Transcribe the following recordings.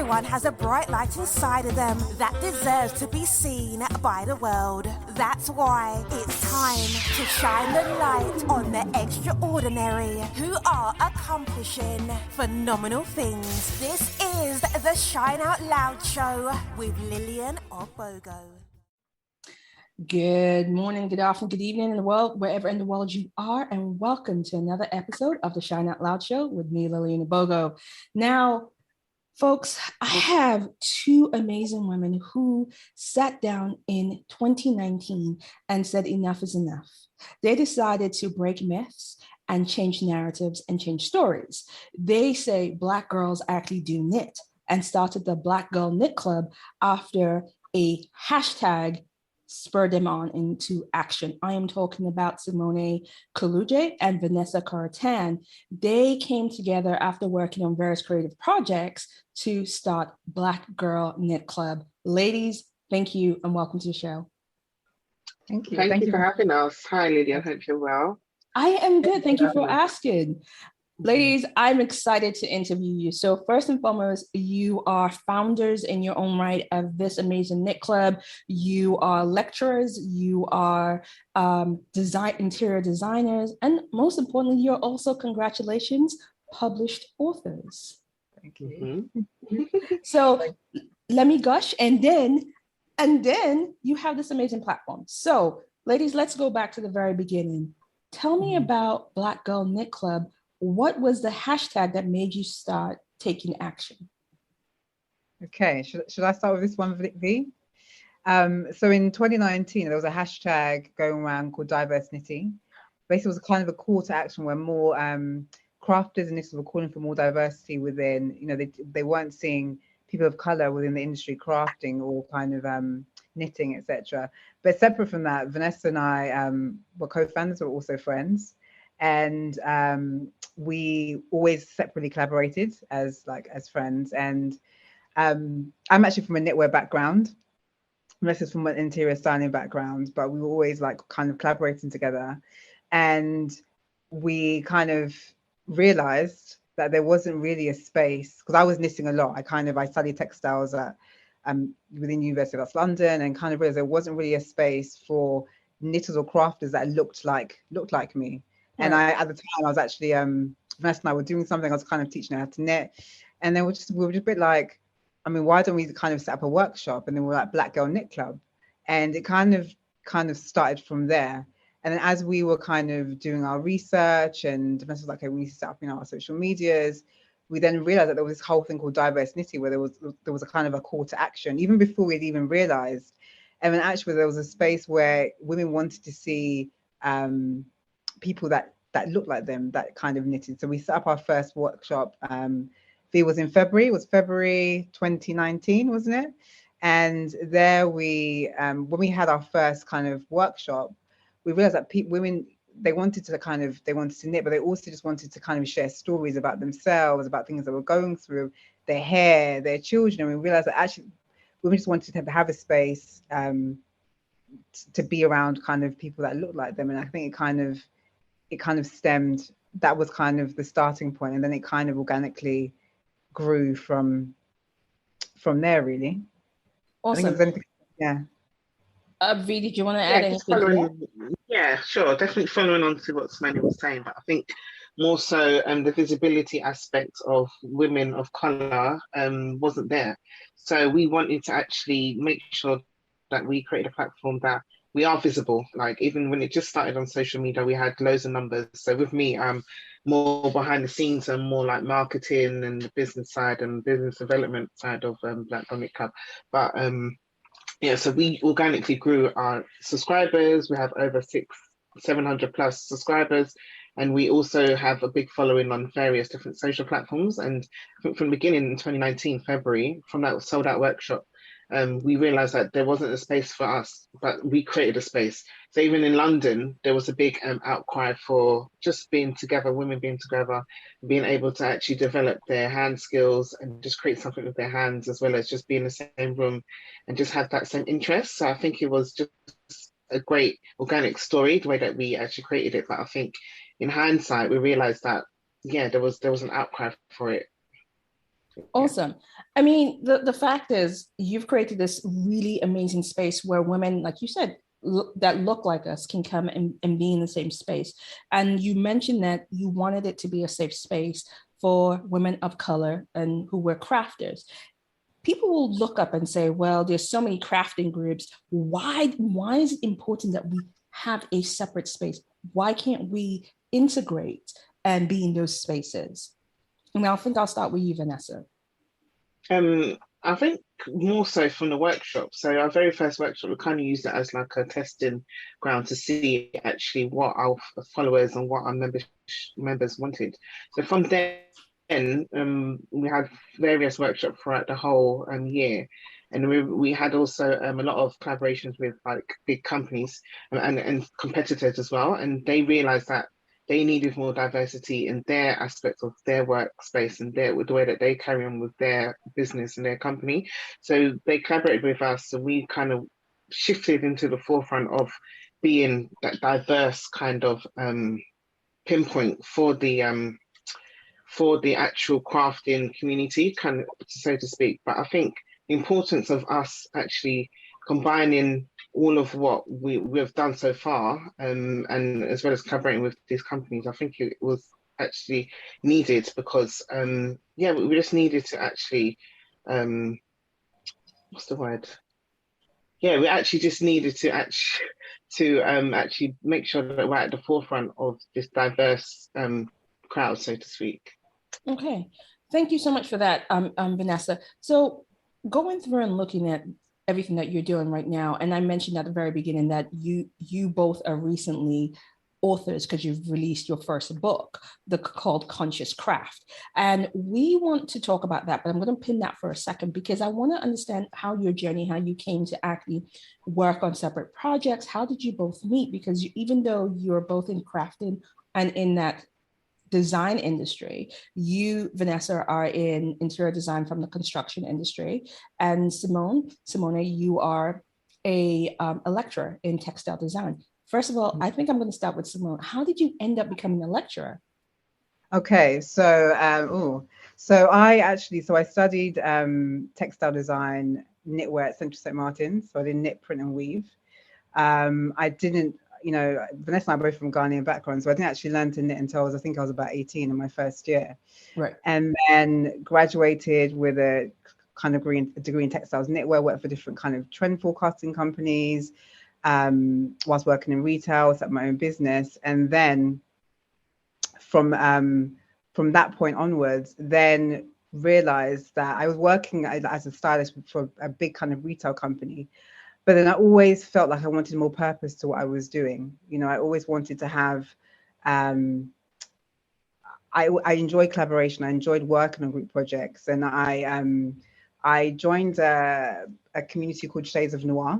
Everyone has a bright light inside of them that deserves to be seen by the world. That's why it's time to shine the light on the extraordinary who are accomplishing phenomenal things. This is the Shine Out Loud Show with Lillian Obogo. Good morning, good afternoon, good evening in the world, wherever in the world you are, and welcome to another episode of the Shine Out Loud Show with me, Lillian Obogo. Now, folks, I have two amazing women who sat down in 2019 and said enough is enough. They decided to break myths and change narratives and change stories. They say Black girls actually do knit and started the Black Girl Knit Club after a hashtag spurred them on into action. I am talking about Sicgmone and Vea Koranteng. They came together after working on various creative projects to start Black Girl Knit Club. Ladies, thank you and welcome to the show. Thank you. Thank you for having us. Hi, Lydia. I hope you're well. I am good. Thank you for asking. Ladies, I'm excited to interview you. So first and foremost, you are founders in your own right of this amazing knit club. You are lecturers, you are interior designers, and most importantly, you're also, congratulations, published authors. Thank you. So let me gush, and then you have this amazing platform. So ladies, let's go back to the very beginning. Tell me about Black Girl Knit Club. What was the hashtag that made you start taking action? Okay, should I start with this one, V? So in 2019, there was a hashtag going around called diverse knitting. Basically, it was kind of a call to action where more crafters and knitters were calling for more diversity within, they weren't seeing people of color within the industry crafting or kind of knitting, etc. But separate from that, Vanessa and I were co-founders, we're also friends. And we always separately collaborated as friends. And I'm actually from a knitwear background. Vanessa's from an interior styling background, but we were always kind of collaborating together. And we kind of realized that there wasn't really a space, because I was knitting a lot. I studied textiles at within University of West London, and kind of realized there wasn't really a space for knitters or crafters that looked like me. And at the time, I was actually, Vanessa and I were doing something, I was kind of teaching her how to knit. And then we were just a bit like, why don't we kind of set up a workshop? And then we're like Black Girl Knit Club. And it kind of started from there. And then as we were kind of doing our research, and Vanessa was like, okay, we need to set up, our social medias. We then realized that there was this whole thing called diverse knitting, where there was a kind of a call to action, even before we'd even realized. And then actually there was a space where women wanted to see people that looked like them, that kind of knitted. So we set up our first workshop. It was in February. It was February 2019, wasn't it? And there we, when we had our first kind of workshop, we realized that women, they wanted to knit, but they also just wanted to kind of share stories about themselves, about things that were going through, their hair, their children. And we realized that actually women just wanted to have a space to be around kind of people that looked like them. And I think it kind of stemmed, that was kind of the starting point, and then it kind of organically grew from there, really. Awesome. Yeah. V, did you want to add anything? Yeah, sure. Definitely following on to what Sicgmone was saying, but I think more so the visibility aspect of women of colour wasn't there. So we wanted to actually make sure that we created a platform that we are visible. Like, even when it just started on social media, we had loads of numbers. So with me, I'm more behind the scenes and more like marketing and the business side and business development side of Black Girl Knit Club. But so we organically grew our subscribers. We have over 700 plus subscribers. And we also have a big following on various different social platforms. And I think from the beginning in 2019, February, from that sold out workshop, we realized that there wasn't a space for us, but we created a space. So even in London, there was a big outcry for just being together, women being together, being able to actually develop their hand skills and just create something with their hands, as well as just be in the same room and just have that same interest. So I think it was just a great organic story, the way that we actually created it. But I think in hindsight, we realized that, there was an outcry for it. Awesome. I mean, the fact is, you've created this really amazing space where women, like you said, that look like us can come and be in the same space. And you mentioned that you wanted it to be a safe space for women of color and who were crafters. People will look up and say, well, there's so many crafting groups. Why is it important that we have a separate space? Why can't we integrate and be in those spaces? And I think I'll start with you, Vanessa. I think more so from the workshop. So our very first workshop, we kind of used it as like a testing ground to see actually what our followers and what our members wanted. So from then, we had various workshops throughout the whole year. And we had also a lot of collaborations with like big companies and competitors as well. And they realized that they needed more diversity in their aspects of their workspace and the way that they carry on with their business and their company. So they collaborated with us, and we kind of shifted into the forefront of being that diverse kind of pinpoint for the actual crafting community, kind of, so to speak. But I think the importance of us actually combining all of what we've done so far, and as well as collaborating with these companies, I think it was actually needed because, we just needed to actually, what's the word? Yeah, we actually just needed to actually make sure that we're at the forefront of this diverse crowd, so to speak. Okay, thank you so much for that, Vanessa. So going through and looking at everything that you're doing right now, and I mentioned at the very beginning that you both are recently authors because you've released your first book, called Conscious Craft. And we want to talk about that, but I'm going to pin that for a second because I want to understand how your journey, how you came to actually work on separate projects. How did you both meet? Because even though you're both in crafting and in that design industry, you, Vanessa, are in interior design from the construction industry, and Simone, you are a lecturer in textile design. First of all, I think I'm going to start with Simone. How did you end up becoming a lecturer? Okay, so I studied textile design, knitwear at Central St. Martin's. So I did knit, print, and weave. I didn't, Vanessa and I are both from Ghanaian background, so I didn't actually learn to knit until I think I was about 18 in my first year. Right. And then graduated with a kind of degree in textiles, knitwear, worked for different kind of trend forecasting companies, whilst working in retail, set up my own business. And then from that point onwards, then realized that I was working as a stylist for a big kind of retail company. But then I always felt like I wanted more purpose to what I was doing. I always wanted to have, I enjoyed collaboration. I enjoyed working on group projects. And I joined a community called Shades of Noir.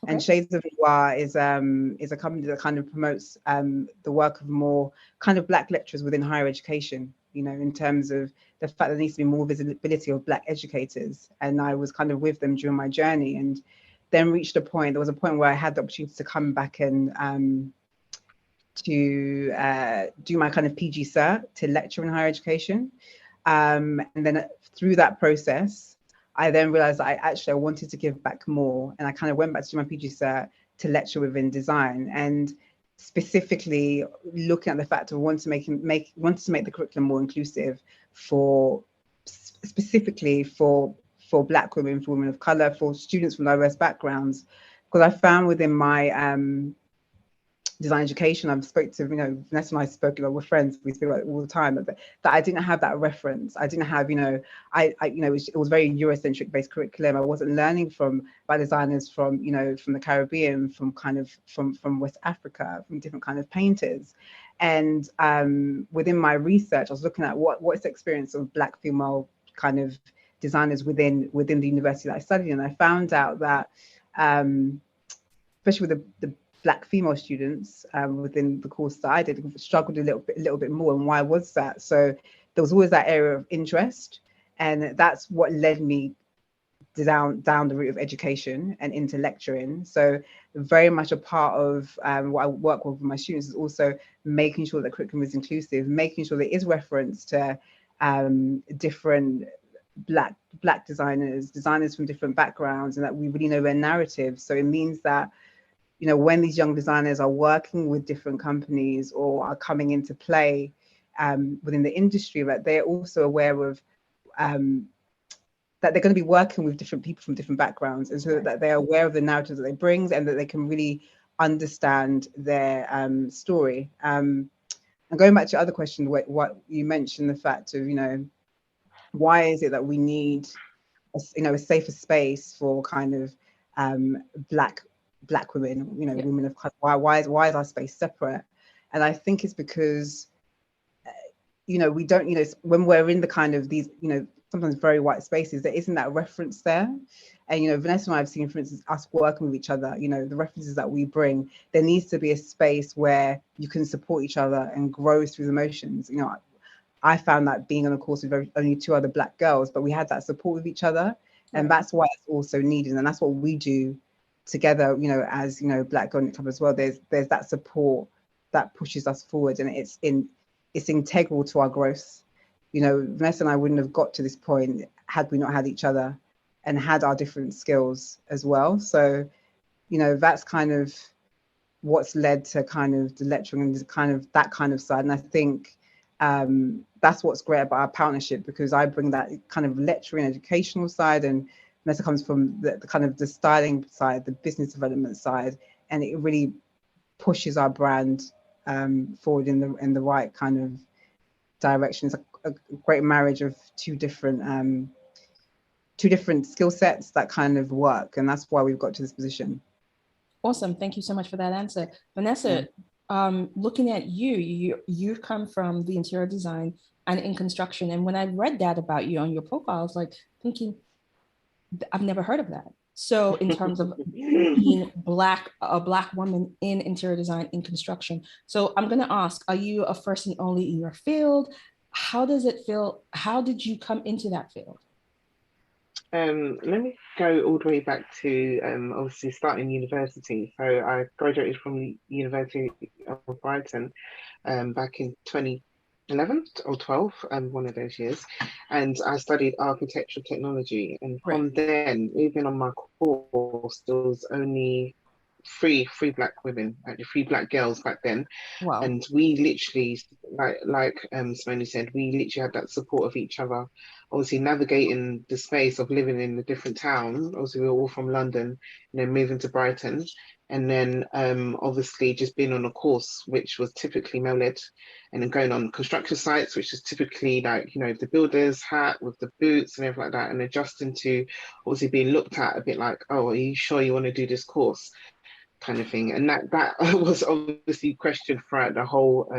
Okay. And Shades of Noir is a company that kind of promotes the work of more kind of Black lecturers within higher education, in terms of the fact that there needs to be more visibility of Black educators. And I was kind of with them during my journey, and then there was a point where I had the opportunity to come back and to do my kind of PG cert to lecture in higher education. And then through that process, I then realized that I wanted to give back more. And I kind of went back to do my PG cert to lecture within design, and specifically looking at the fact of wanting to make the curriculum more inclusive specifically for Black women, for women of color, for students from diverse backgrounds. Because I found within my design education, I've spoke to, Vanessa and I spoke, we're friends, we speak about it all the time, that I didn't have that reference. I didn't have, it was very Eurocentric based curriculum. I wasn't learning by designers from the Caribbean, from West Africa, from different kind of painters. And within my research, I was looking at what's the experience of Black female kind of designers within the university that I studied. And I found out that, especially with the Black female students within the course that I did, struggled a little bit more. And why was that? So there was always that area of interest, and that's what led me down the route of education and into lecturing. So very much a part of what I work with my students is also making sure that the curriculum is inclusive, making sure there is reference to different black designers from different backgrounds, and that we really know their narratives. So it means that, you know, when these young designers are working with different companies or are coming into play within the industry, that they're also aware of that they're going to be working with different people from different backgrounds, and so that they're aware of the narratives that they bring, and that they can really understand their story. And going back to your other question, what you mentioned, the fact of, you know, why is it that we need a safer space for kind of black women, you know, women of color? Why is our space separate? And I think it's because you know, we don't, you know, when we're in the kind of these, you know, sometimes very white spaces, there isn't that reference there. And, you know, Vanessa and I have seen, for instance, us working with each other, you know, the references that we bring, there needs to be a space where you can support each other and grow through the motions. You know, I found that being on a course with only 2 other Black girls, but we had that support with each other. And that's why it's also needed. And that's what we do together, you know, as, you know, Black Girl Knit Club as well. There's that support that pushes us forward, and it's integral to our growth. You know, Vanessa and I wouldn't have got to this point had we not had each other and had our different skills as well. So, you know, that's kind of what's led to kind of the lecturing and kind of that kind of side. And I think that's what's great about our partnership, because I bring that kind of lecturing educational side, and Vanessa comes from the kind of the styling side, the business development side, and it really pushes our brand forward in the right kind of direction. It's a great marriage of two different skill sets that kind of work, and that's why we've got to this position. Awesome. Thank you so much for that answer. Vanessa, looking at you've come from the interior design and in construction, and when I read that about you on your profile, I was like thinking, I've never heard of that. So in terms of being a Black woman in interior design, in construction. So I'm going to ask, are you a first and only in your field? How does it feel? How did you come into that field? Let me go all the way back to obviously starting university. So I graduated from the University of Brighton back in 2011 or 12, one of those years, and I studied architectural technology. And from then, even on my course, there was only three Black women, actually 3 Black girls back then. Wow. And we literally, like Simone said, we literally had that support of each other. Obviously navigating the space of living in a different town. Obviously we were all from London, and then moving to Brighton, and then obviously just being on a course which was typically male-led, and then going on construction sites, which is typically like, you know, the builder's hat with the boots and everything like that, and adjusting to obviously being looked at a bit like, oh, are you sure you want to do this course, kind of thing. And that was obviously questioned throughout the whole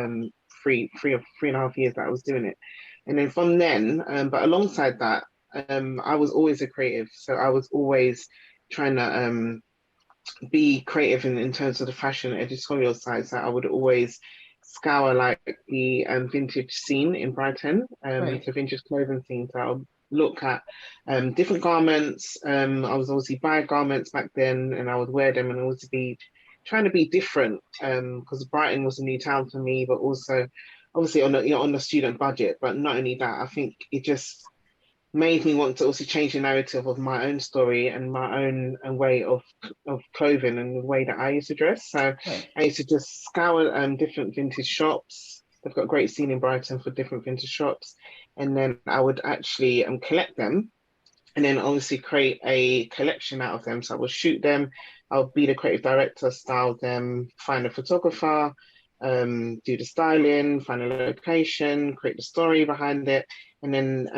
three and a half years that I was doing it. And then from then, but alongside that, I was always a creative. So I was always trying to be creative in terms of the fashion editorial side. So I would always scour like the vintage scene in Brighton, the vintage clothing scene. So I'll look at different garments. I was obviously buying garments back then, and I would wear them, and always be trying to be different, because Brighton was a new town for me, but also obviously on the student budget. But not only that, I think it just made me want to also change the narrative of my own story and my own way of clothing and the way that I used to dress. So I used to just scour different vintage shops. They've got a great scene in Brighton for different vintage shops. And then I would actually collect them, and then obviously create a collection out of them. So I would shoot them. I'll be the creative director, style them, find a photographer, do the styling, find a location, create the story behind it. And then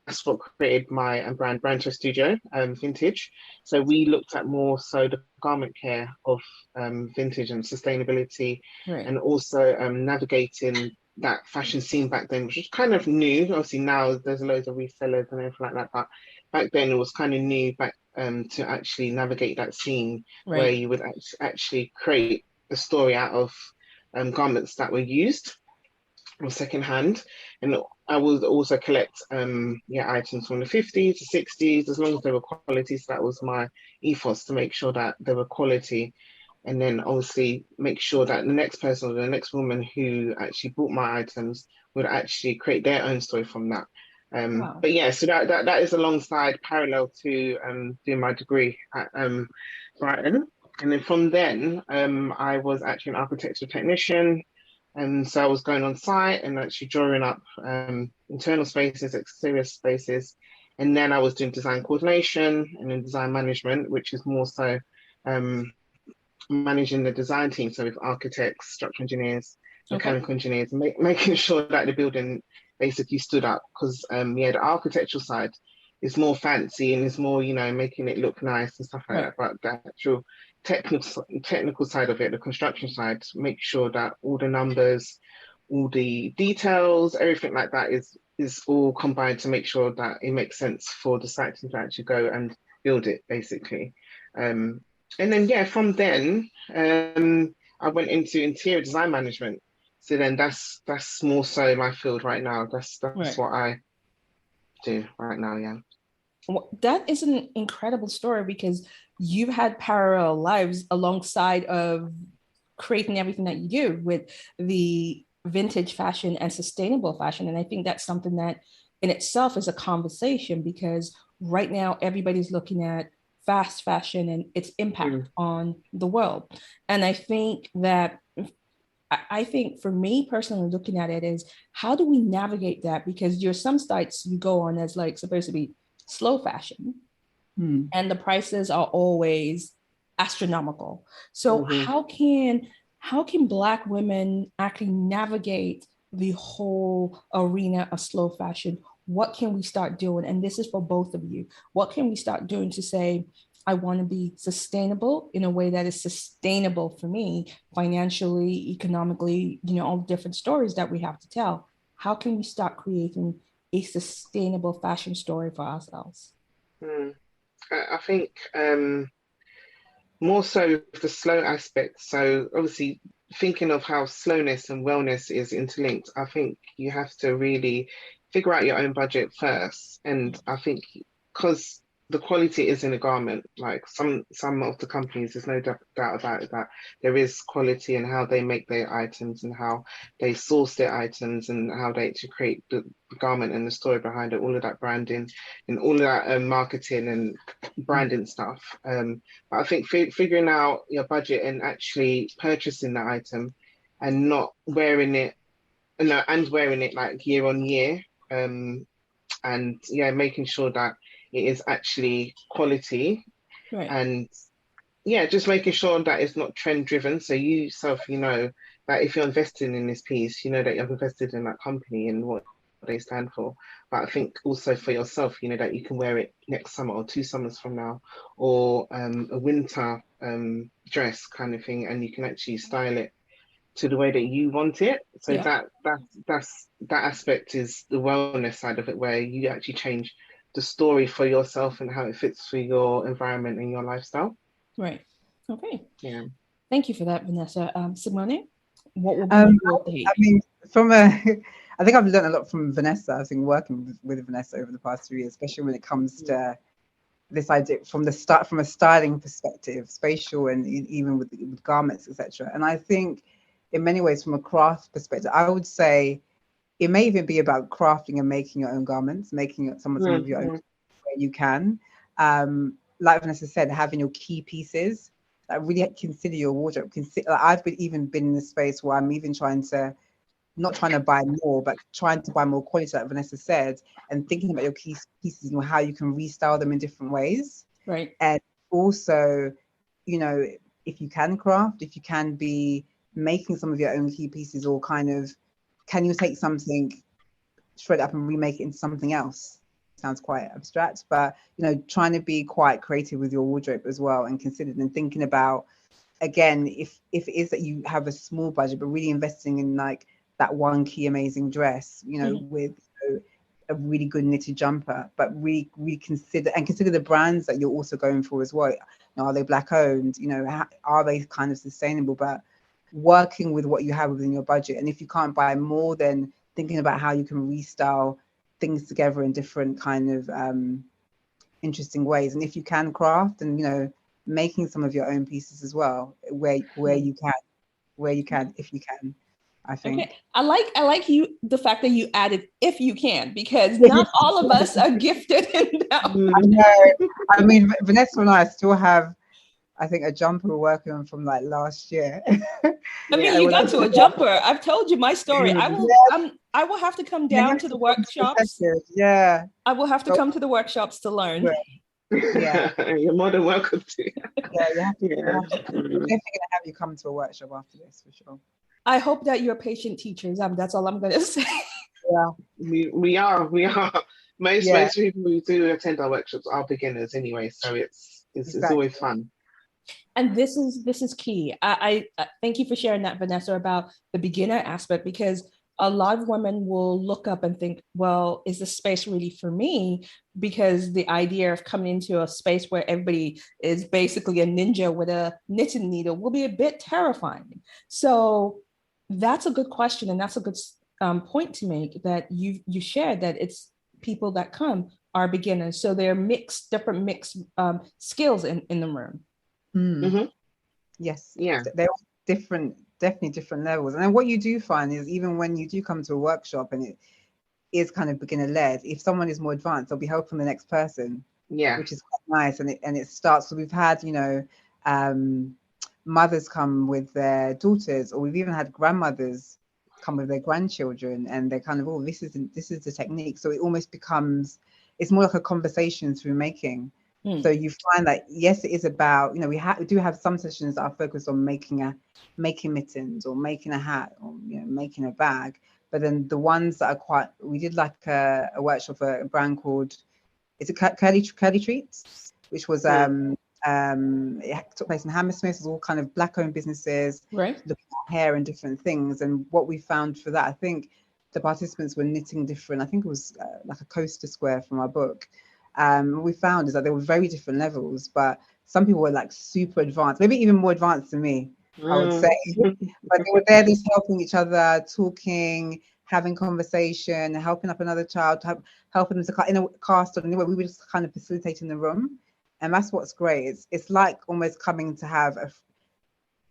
that's what created my brand, Brancho Studio, Vintage. So we looked at more so the garment care of vintage and sustainability, and also navigating that fashion scene back then, which was kind of new. Obviously now there's loads of resellers and everything like that, but back then it was kind of new to actually navigate that scene, where you would actually create a story out of garments that were used or secondhand. And I would also collect items from the 50s to 60s, as long as they were quality. So that was my ethos, to make sure that they were quality. And then obviously make sure that the next person or the next woman who actually bought my items would actually create their own story from that. Wow. But yeah, so that is alongside parallel to doing my degree at Brighton. And then from then, I was actually an architectural technician. And so I was going on site and actually drawing up internal spaces, exterior spaces. And then I was doing design coordination and then design management, which is more so managing the design team. So with architects, structural engineers, mechanical engineers, making sure that the building basically stood up. Because the architectural side is more fancy and is more, making it look nice and stuff like that. But the actual technical side of it, the construction side, make sure that all the numbers, all the details, everything like that is all combined to make sure that it makes sense for the site to actually go and build it, basically. And then from then I went into interior design management. So then that's more so my field right now. That's what I do right now. Yeah. Well, that is an incredible story because you've had parallel lives alongside of creating everything that you do with the vintage fashion and sustainable fashion. And I think that's something that in itself is a conversation because right now everybody's looking at fast fashion and its impact on the world. And I think for me personally, looking at it is how do we navigate that? Because there's some sites you go on as like supposed to be slow fashion and the prices are always astronomical. So how can Black women actually navigate the whole arena of slow fashion? What can we start doing? And this is for both of you. What can we start doing to say, I want to be sustainable in a way that is sustainable for me financially, economically, all the different stories that we have to tell. How can we start creating a sustainable fashion story for ourselves? I think more so the slow aspect. So obviously thinking of how slowness and wellness is interlinked, I think you have to really figure out your own budget first. And I think because the quality is in a garment, like some of the companies, there's no doubt about it, that there is quality in how they make their items and how they source their items and how they actually create the garment and the story behind it, all of that branding and all of that marketing and branding stuff. But I think figuring out your budget and actually purchasing the item and not wearing it, wearing it like year on year, and making sure that it is actually quality, and just making sure that it's not trend driven. So you yourself, that if you're investing in this piece, that you've invested in that company and what they stand for. But I think also for yourself, that you can wear it next summer or 2 summers from now, or a winter dress kind of thing, and you can actually style it to the way that you want it. So that aspect is the wellness side of it, where you actually change the story for yourself and how it fits for your environment and your lifestyle. Right. Okay. Yeah. Thank you for that, Vanessa. Sicgmone, what will be your take? I mean, I think I've learned a lot from Vanessa. I've been working with Vanessa over the past 3 years, especially when it comes to this idea from a styling perspective, spatial and even with garments, etc. And I think in many ways from a craft perspective, I would say it may even be about crafting and making your own garments, making some of your own where you can. Like Vanessa said, having your key pieces, really consider your wardrobe. I've even been in a space where I'm even not trying to buy more, but trying to buy more quality, like Vanessa said, and thinking about your key pieces and how you can restyle them in different ways. Right. And also, if you can craft, if you can be making some of your own key pieces, or kind of, can you take something, shred up and remake it into something else? Sounds quite abstract, but trying to be quite creative with your wardrobe as well, and considered and thinking about, again, if it is that you have a small budget, but really investing in like that one key amazing dress, with a really good knitted jumper, but really consider the brands that you're also going for as well. Are they Black owned? Are they kind of sustainable? But working with what you have within your budget, and if you can't buy more, then thinking about how you can restyle things together in different kind of interesting ways. And if you can craft, and making some of your own pieces as well, where you can, if you can. I think. Okay. I like you, the fact that you added if you can, because not all of us are gifted in that. I know. I mean, Vanessa and I still have, I think, a jumper we're working on from like last year. I mean, you got to a jumper. I've told you my story. I will have to come down to the workshops. Yeah. I will have to come to the workshops to learn. Yeah. You're more than welcome to. Yeah, you have to. We're definitely going to have you come to a workshop after this, for sure. I hope that you're patient teachers. That's all I'm going to say. Yeah. We are. Most people who do attend our workshops are beginners anyway, so it's always fun. And this is key. I thank you for sharing that, Vanessa, about the beginner aspect, because a lot of women will look up and think, well, is this space really for me? Because the idea of coming into a space where everybody is basically a ninja with a knitting needle will be a bit terrifying. So that's a good question, and that's a good point to make, that you shared that it's people that come are beginners, so they're different mixed skills in the room. Mm-hmm. Yes, yeah, they're definitely different levels. And then what you do find is, even when you do come to a workshop and it is kind of beginner led, if someone is more advanced, they'll be helping the next person, which is quite nice. And it starts, so we've had mothers come with their daughters, or we've even had grandmothers come with their grandchildren, and they're kind of, this is the technique. So it almost becomes, it's more like a conversation through making. So you find that, yes, it is about, we do have some sessions that are focused on making mittens, or making a hat, or making a bag. But then the ones that are we did like a workshop for a brand called, it's a curly treats, which was it took place in Hammersmith. It was all kind of Black-owned businesses, right, looking at hair and different things. And what we found for that, I think the participants were knitting different. I think it was like a coaster square from our book. What we found is that there were very different levels, but some people were like super advanced, maybe even more advanced than me, I would say. But they were there just helping each other, talking, having conversation, helping up another child, helping them to cast on. Anyway, we were just kind of facilitating the room. And that's what's great. It's like almost coming to have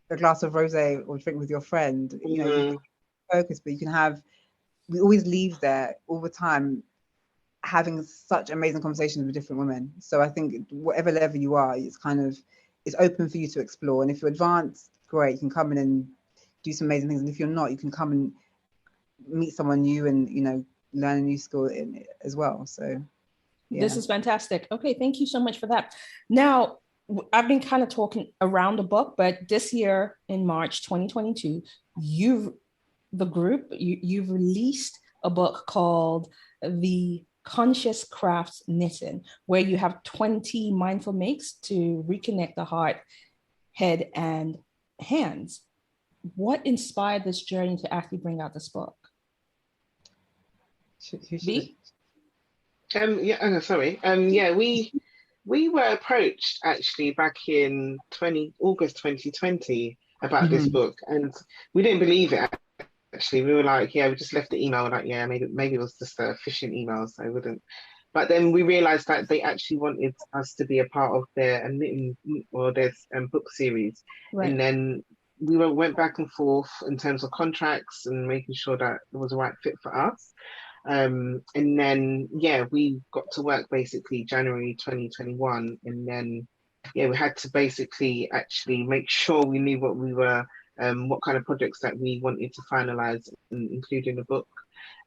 a glass of rosé or drink with your friend. You can focus, but we always leave there all the time having such amazing conversations with different women. So I think whatever level you are, it's open for you to explore. And if you're advanced, great, you can come in and do some amazing things. And if you're not, you can come and meet someone new and learn a new skill as well. So this is fantastic. Okay, thank you so much for that. Now, I've been kind of talking around the book, but this year in March 2022, you've released a book called The Conscious Crafts Knitting, where you have 20 mindful makes to reconnect the heart, head, and hands. What inspired this journey to actually bring out this book? We were approached actually back in August 2020 about this book, and we didn't believe it. Actually, we were like, we just left the email, like, maybe it was just a phishing email, so I wouldn't. But then we realized that they actually wanted us to be a part of their knitting or their book series, right. And then we went back and forth in terms of contracts and making sure that it was the right fit for us. And then we got to work basically January 2021, and then we had to basically actually make sure we knew what we were. What kind of projects that we wanted to finalize and include in the book.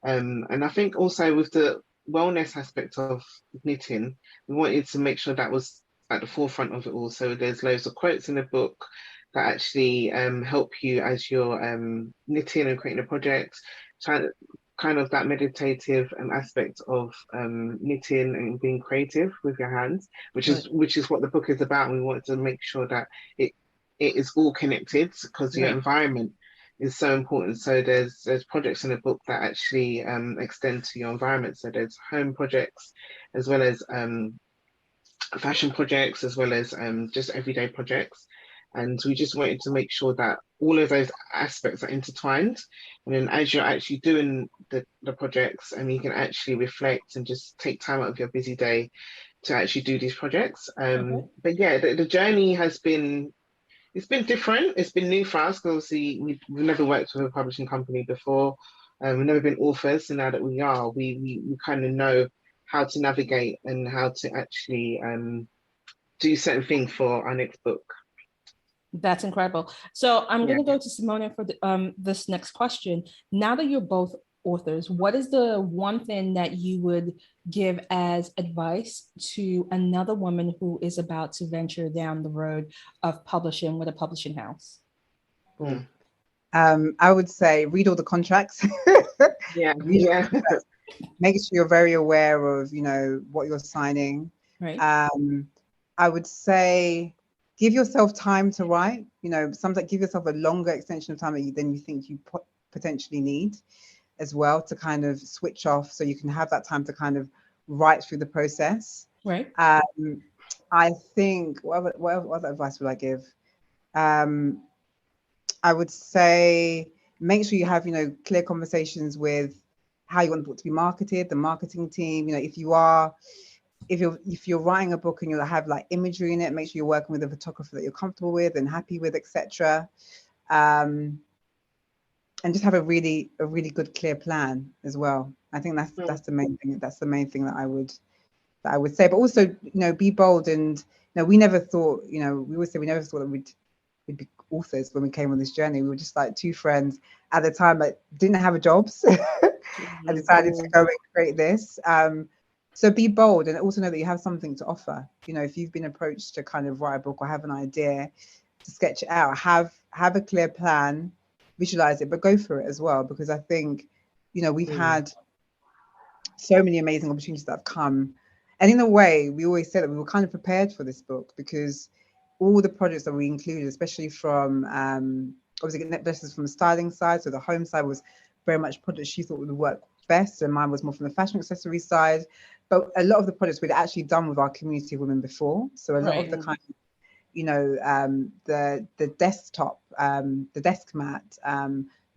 And I think also with the wellness aspect of knitting, we wanted to make sure that was at the forefront of it all. So there's loads of quotes in the book that actually help you as you're knitting and creating a project, kind of that meditative aspect of knitting and being creative with your hands, which is what the book is about. And we wanted to make sure that it is all connected, because your environment is so important. So there's projects in the book that actually extend to your environment. So there's home projects, as well as fashion projects, as well as just everyday projects. And we just wanted to make sure that all of those aspects are intertwined. And then as you're actually doing the projects, and you can actually reflect and just take time out of your busy day to actually do these projects. But the journey has been It's been different. It's been new for us because obviously we've never worked with a publishing company before. We've never been authors, so now that we are, we kind of know how to navigate and how to actually do certain things for our next book. That's incredible. So I'm going to go to Sicgmone for this next question. Now that you're both authors, what is the one thing that you would give as advice to another woman who is about to venture down the road of publishing with a publishing house? I would say read all the contracts. Make sure you're very aware of, what you're signing. Right. I would say give yourself time to write. Sometimes give yourself a longer extension of time than you think you potentially need as well, to kind of switch off so you can have that time to kind of write through the process. Right. I think what other advice would I give? I would say make sure you have, clear conversations with how you want the book to be marketed, the marketing team. If you're writing a book and you'll have like imagery in it, make sure you're working with a photographer that you're comfortable with and happy with, etc. And just have a really good, clear plan as well. I think that's the main thing. That's the main thing that I would say. But also, be bold. And we never thought, we always say we never thought that we'd be authors when we came on this journey. We were just like two friends at the time that didn't have jobs and decided to go and create this. So be bold, and also know that you have something to offer. If you've been approached to kind of write a book or have an idea to sketch it out, have a clear plan, visualize it, but go for it as well. Because I think, we've had so many amazing opportunities that have come. And in a way, we always say that we were kind of prepared for this book, because all the projects that we included, especially from, obviously, this is from the styling side. So the home side was very much projects she thought would work best, and mine was more from the fashion accessory side. But a lot of the projects we'd actually done with our community of women before. So a lot of the kind of, the desktop, the desk mat,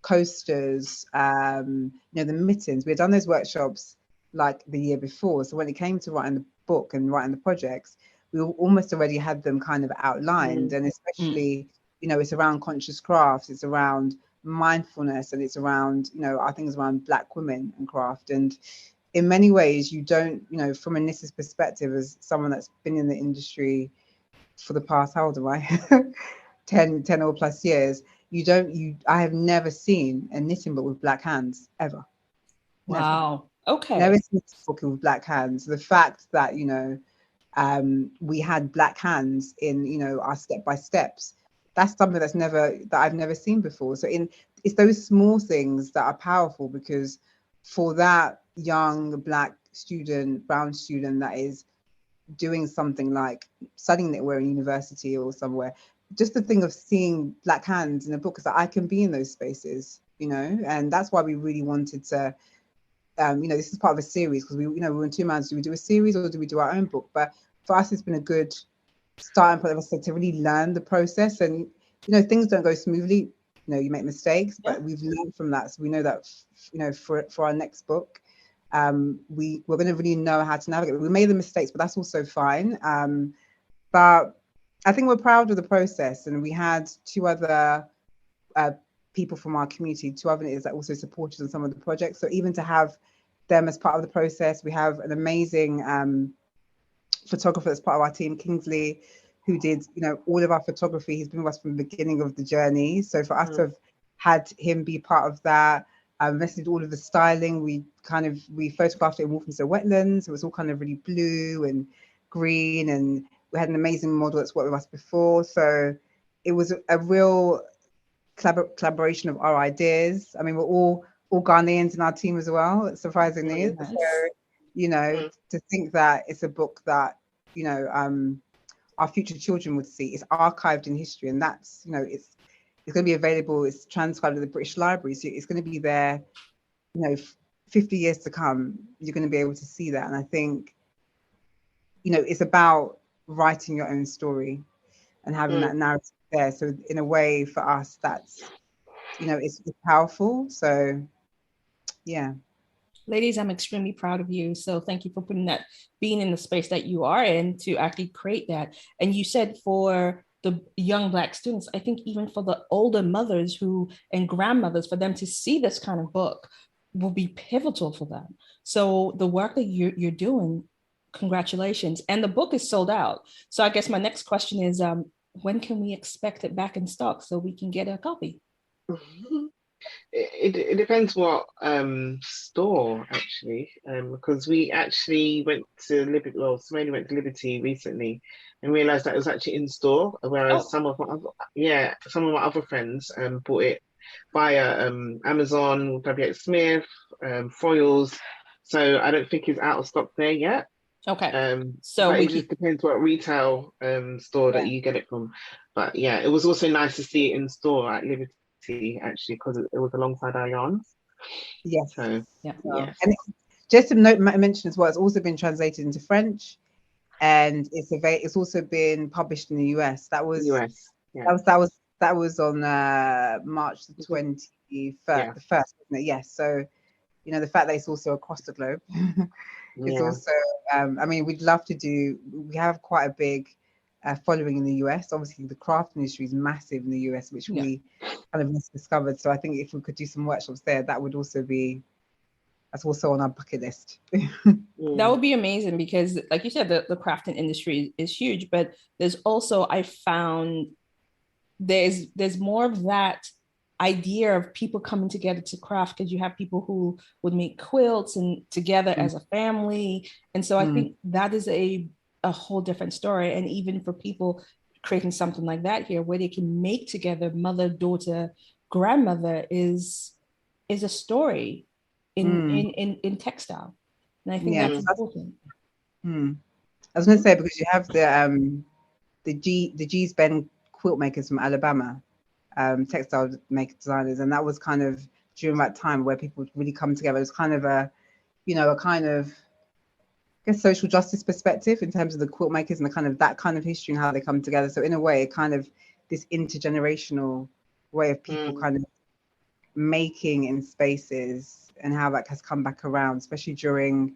coasters, the mittens. We had done those workshops like the year before. So when it came to writing the book and writing the projects, we almost already had them kind of outlined. And especially, it's around conscious crafts, it's around mindfulness, and it's around, our things around Black women and craft. And in many ways, you don't, from a Nissa's perspective, as someone that's been in the industry for the past, how old am I? 10 or plus years, I have never seen a knitting book with Black hands, ever. Wow. Never. Okay. Never seen a book with Black hands. The fact that, we had Black hands in, our step-by-steps, that's something that I've never seen before. So it's those small things that are powerful, because for that young Black student, brown student that is doing something like studying knitwear in university or somewhere, just the thing of seeing Black hands in a book is that I can be in those spaces, and that's why we really wanted to, this is part of a series, because we were in two minds. Do we do a series or do we do our own book? But for us, it's been a good starting point, as I said, to really learn the process. And, things don't go smoothly, you make mistakes, but we've learned from that. So we know that, for our next book, we're going to really know how to navigate. We made the mistakes, but that's also fine. But I think we're proud of the process. And we had two other people from our community, two other knitters that also supported on some of the projects. So even to have them as part of the process, we have an amazing photographer that's part of our team, Kingsley, who did, all of our photography. He's been with us from the beginning of the journey. So for us to have had him be part of that, invested all of the styling. We photographed it in Walthamstow wetlands. It was all kind of really blue and green, and we had an amazing model that's worked with us before. So it was a real collaboration of our ideas. I mean, we're all Ghanaians in our team as well, surprisingly. Nice. So, to think that it's a book that, our future children would see. It's archived in history, and that's, it's going to be available. It's transcribed at the British Library, so it's going to be there, 50 years to come. You're going to be able to see that. And I think, it's about writing your own story and having that narrative there. So in a way, for us, that's, it's powerful. So, yeah. Ladies, I'm extremely proud of you. So thank you for being in the space that you are in to actually create that. And you said for the young Black students. I think even for the older mothers and grandmothers, for them to see this kind of book will be pivotal for them. So the work that you're doing, congratulations. And the book is sold out. So I guess my next question is, when can we expect it back in stock so we can get a copy? It depends what store actually, because we actually went to Liberty. Well, Simone went to Liberty recently and realized that it was actually in store, whereas some of my other friends bought it via Amazon, WH Smith, Foyles. So I don't think it's out of stock there yet. Okay. So it just depends what retail store that you get it from. But yeah, it was also nice to see it in store at Liberty actually, because it was alongside our yarns. Yes. So yeah. And just to mention as well, it's also been translated into French, and it's also been published in the US. That was that was on March the 21st, the first, wasn't it? Yes. So you know, the fact that it's also across the globe. It's also, I mean, we'd love to we have quite a big following in the US. Obviously, the craft industry is massive in the US, which we kind of discovered. So I think if we could do some workshops there, that's also on our bucket list. That would be amazing because, like you said, the crafting industry is huge, but there's also, I found there's more of that idea of people coming together to craft, because you have people who would make quilts and together as a family. And so I think that is a whole different story. And even for people creating something like that here, where they can make together mother, daughter, grandmother, is a story in textile. And I think that's important. I was going to say, because you have the G's Ben quilt makers from Alabama, textile maker designers, and that was kind of during that time where people would really come together. It's kind of a kind of, I guess, social justice perspective in terms of the quilt makers and that kind of history and how they come together. So in a way, kind of this intergenerational way of people kind of making in spaces, and how that has come back around, especially during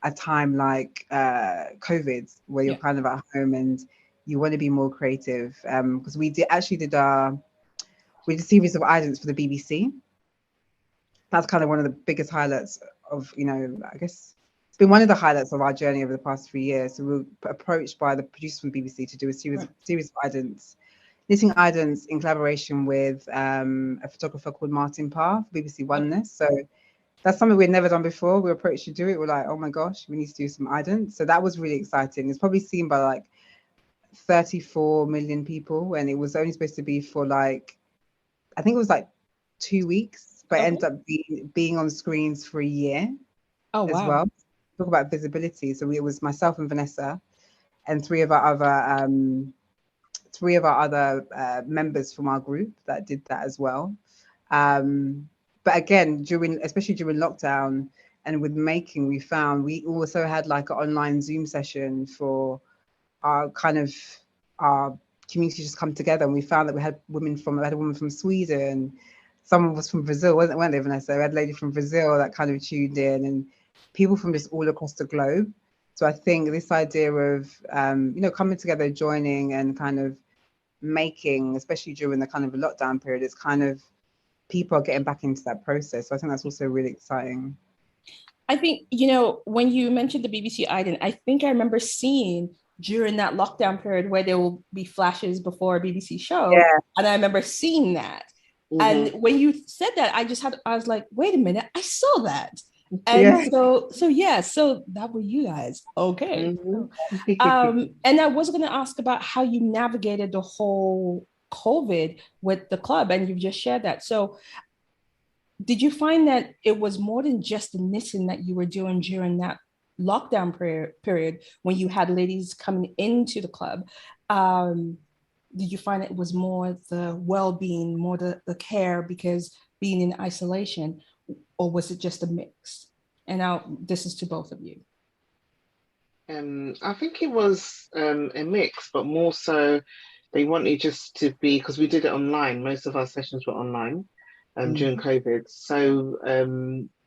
a time like COVID, where you're kind of at home and you want to be more creative. Because we did a series of idents for the BBC. That's kind of one of the biggest highlights of, I guess it's been one of the highlights of our journey over the past 3 years. So we were approached by the producer from BBC to do a series of idents, knitting idents in collaboration with a photographer called Martin Parr. BBC won this. So that's something we'd never done before. We were approached to do it. We're like, oh my gosh, we need to do some idents. So that was really exciting. It's probably seen by like 34 million people, and it was only supposed to be for I think it was 2 weeks, but ended up being on screens for a year as well. Talk about visibility. So it was myself and Vanessa and three of our other members from our group that did that as well. But again, especially during lockdown and with making, we found we also had an online Zoom session for our community just come together, and we found that we had a woman from Sweden, someone was from Brazil, weren't they, Vanessa? We had a lady from Brazil that kind of tuned in, and people from just all across the globe. So I think this idea of coming together, joining, and kind of making, especially during the kind of lockdown period, it's kind of people are getting back into that process. So I think that's also really exciting. I think, when you mentioned the BBC ident, I think I remember seeing during that lockdown period where there will be flashes before a BBC show. Yeah. And I remember seeing that. And when you said that, I was like, wait a minute, I saw that. And so that were you guys. Okay. And I was going to ask about how you navigated the whole COVID with the club, and you've just shared that. So did you find that it was more than just the knitting that you were doing during that lockdown period when you had ladies coming into the club? Did you find it was more the well-being, more the care because being in isolation, or was it just a mix? And now this is to both of you. I think it was a mix, but more so they wanted just to be, because we did it online. Most of our sessions were online during COVID. So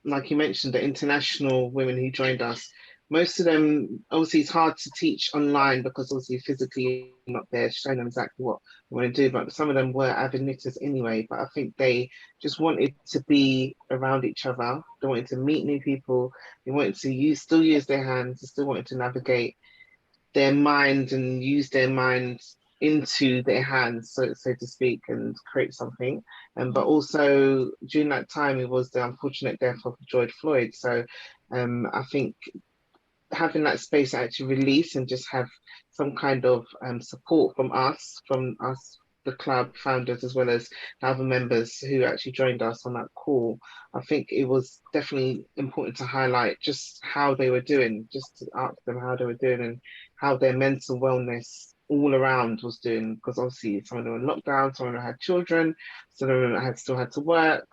like you mentioned, the international women who joined us, most of them, obviously, it's hard to teach online because obviously physically you're not there showing them exactly what you want to do. But some of them were avid knitters anyway. But I think they just wanted to be around each other. They wanted to meet new people. They wanted to still use their hands. They still wanted to navigate their mind and use their minds into their hands, so to speak, and create something. But also during that time, it was the unfortunate death of George Floyd. So I think having that space to actually release and just have some kind of support from us, the club founders, as well as the other members who actually joined us on that call. I think it was definitely important to highlight just how they were doing, just to ask them how they were doing and how their mental wellness all around was doing, because obviously some of them were in lockdown, some of them had children, some of them still had to work,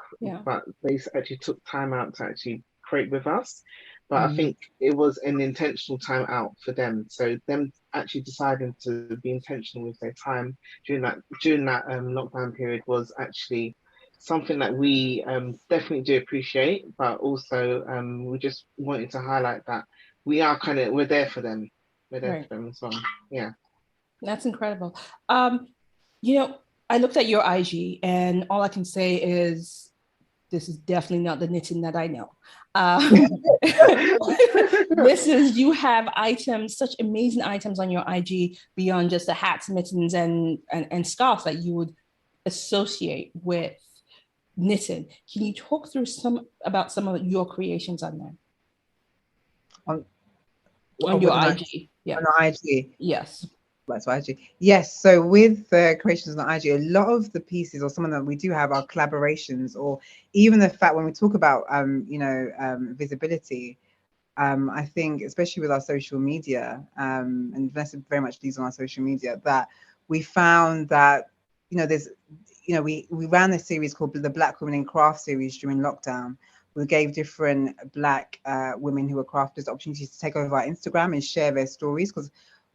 but they actually took time out to actually create with us. But I think it was an intentional time out for them. So them actually deciding to be intentional with their time during that lockdown period was actually something that we definitely do appreciate. But also we just wanted to highlight that we're there for them. We're there for them as well. Yeah, that's incredible. I looked at your IG, and all I can say is this is definitely not the knitting that I know. You have items, such amazing items on your IG beyond just the hats, mittens, and scarves that you would associate with knitting. Can you talk through about some of your creations on there? On your IG. On the IG. Yes. That's IG. Yes. So with the creations on IG, a lot of the pieces, or some of them we do have, are collaborations, or even the fact when we talk about visibility. I think, especially with our social media, and Vanessa very much leads on our social media, that we found that we ran this series called the Black Women in Craft series during lockdown. We gave different Black women who are crafters opportunities to take over our Instagram and share their stories, because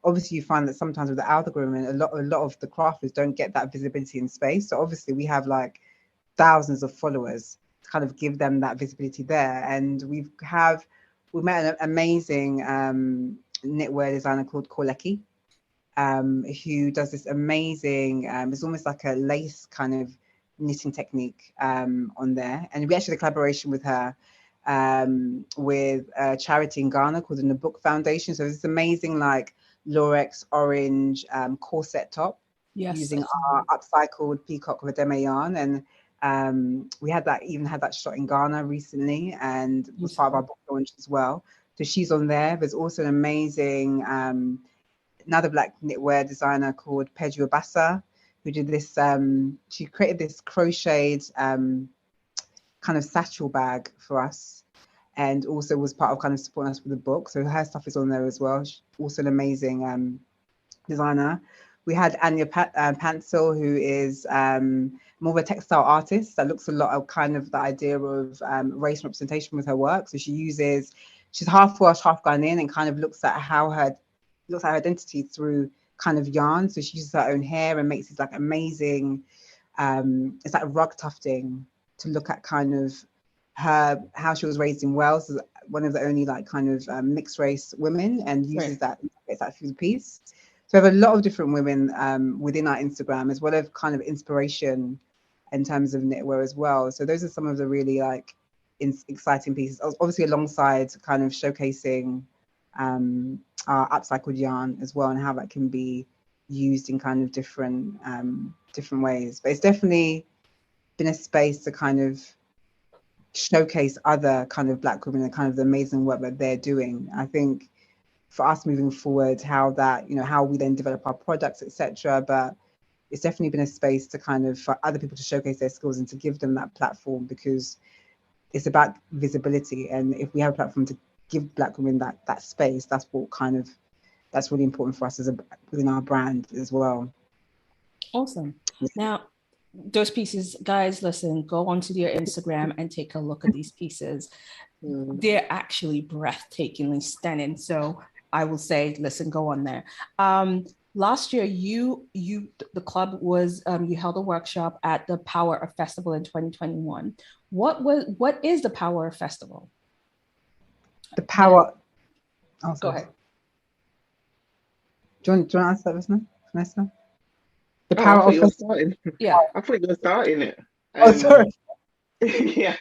obviously you find that sometimes with the algorithm, a lot of the crafters don't get that visibility in space. So obviously we have like thousands of followers to kind of give them that visibility there. And we met an amazing knitwear designer called Korleki, who does this amazing, it's almost like a lace kind of knitting technique on there. And we actually did a collaboration with her with a charity in Ghana called the Book Foundation. So this amazing like Lorex orange corset top, using our upcycled peacock with a deme yarn. And we had that shot in Ghana recently, and was part of our book launch as well. So she's on there. There's also an amazing another Black knitwear designer called Pedro Bassa, who did this. She created this crocheted kind of satchel bag for us, and also was part of kind of supporting us with the book. So her stuff is on there as well. She's also an amazing designer. We had Anya Pansel, who is more of a textile artist that looks a lot of kind of the idea of race representation with her work. So she's half Welsh, half Ghanaian, and kind of looks at her identity through kind of yarn. So she uses her own hair and makes these like amazing, it's like rug tufting to look at kind of how she was raised in Wales, as one of the only like kind of mixed race women, and uses that through the piece. So we have a lot of different women within our Instagram, as well as kind of inspiration in terms of knitwear as well. So those are some of the really like exciting pieces, obviously alongside kind of showcasing our upcycled yarn as well, and how that can be used in kind of different ways. But it's definitely been a space to kind of showcase other kind of Black women and kind of the amazing work that they're doing. I think for us moving forward, how we then develop our products, etc. But it's definitely been a space to kind of for other people to showcase their skills and to give them that platform, because it's about visibility. And if we have a platform to give Black women that space, that's really important for us within our brand as well. Awesome. Now, those pieces, guys, listen, go onto their Instagram and take a look at these pieces. They're actually breathtakingly stunning. So I will say, listen, go on there. Last year, the club was, you held a workshop at the Power of Festival in 2021. What is the Power of Festival? The Power. Oh, Go sorry. ahead. Do you want to answer that, Vanessa? The Oh, I power thought of you were starting. Yeah. I thought you were starting it. Oh, sorry. Yeah.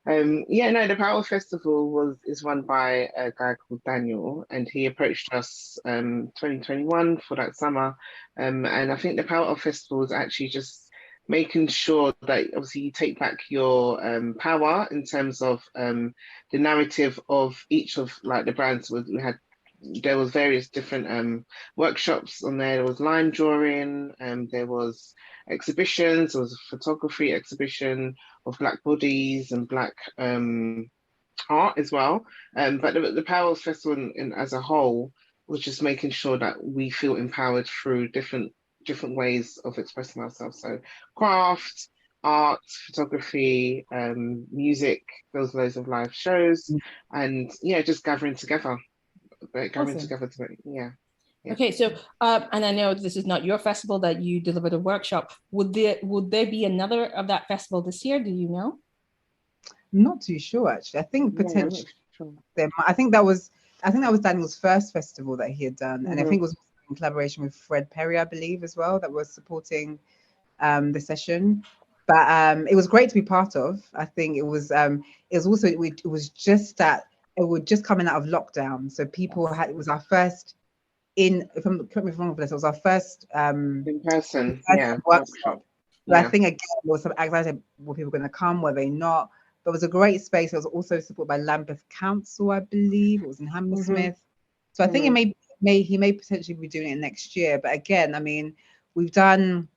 Yeah, no, the Power Festival is run by a guy called Daniel, and he approached us 2021 for that summer. And I think the Power Festival is actually just making sure that obviously you take back your power in terms of the narrative of each of like the brands. We had there was various different workshops on there. There was line drawing, there was exhibitions, there was a photography exhibition of black bodies and black art as well. But the Powers Festival as a whole was just making sure that we feel empowered through different ways of expressing ourselves. So craft, art, photography, music. There was loads of live shows, and yeah, just gathering together, Awesome. yeah. Yeah. Okay, so and I know this is not your festival that you delivered a workshop. Would there be another of that festival this year? Do you know? I'm not too sure actually. I think Yeah, I'm not potentially sure. I think that was Daniel's first festival that he had done, and I think it was in collaboration with Fred Perry, I believe, as well, that was supporting the session. But it was great to be part of. I think it was also it was just that it was just coming out of lockdown, so people had it was our first if I'm correct me if I'm wrong for this, it was our first In person, yeah, workshop. But I yeah. think again there was some anxiety, were people going to come, were they not? But it was a great space. It was also supported by Lambeth Council, I believe. It was in Hammersmith. So I think he may potentially be doing it next year. But again, I mean, we've done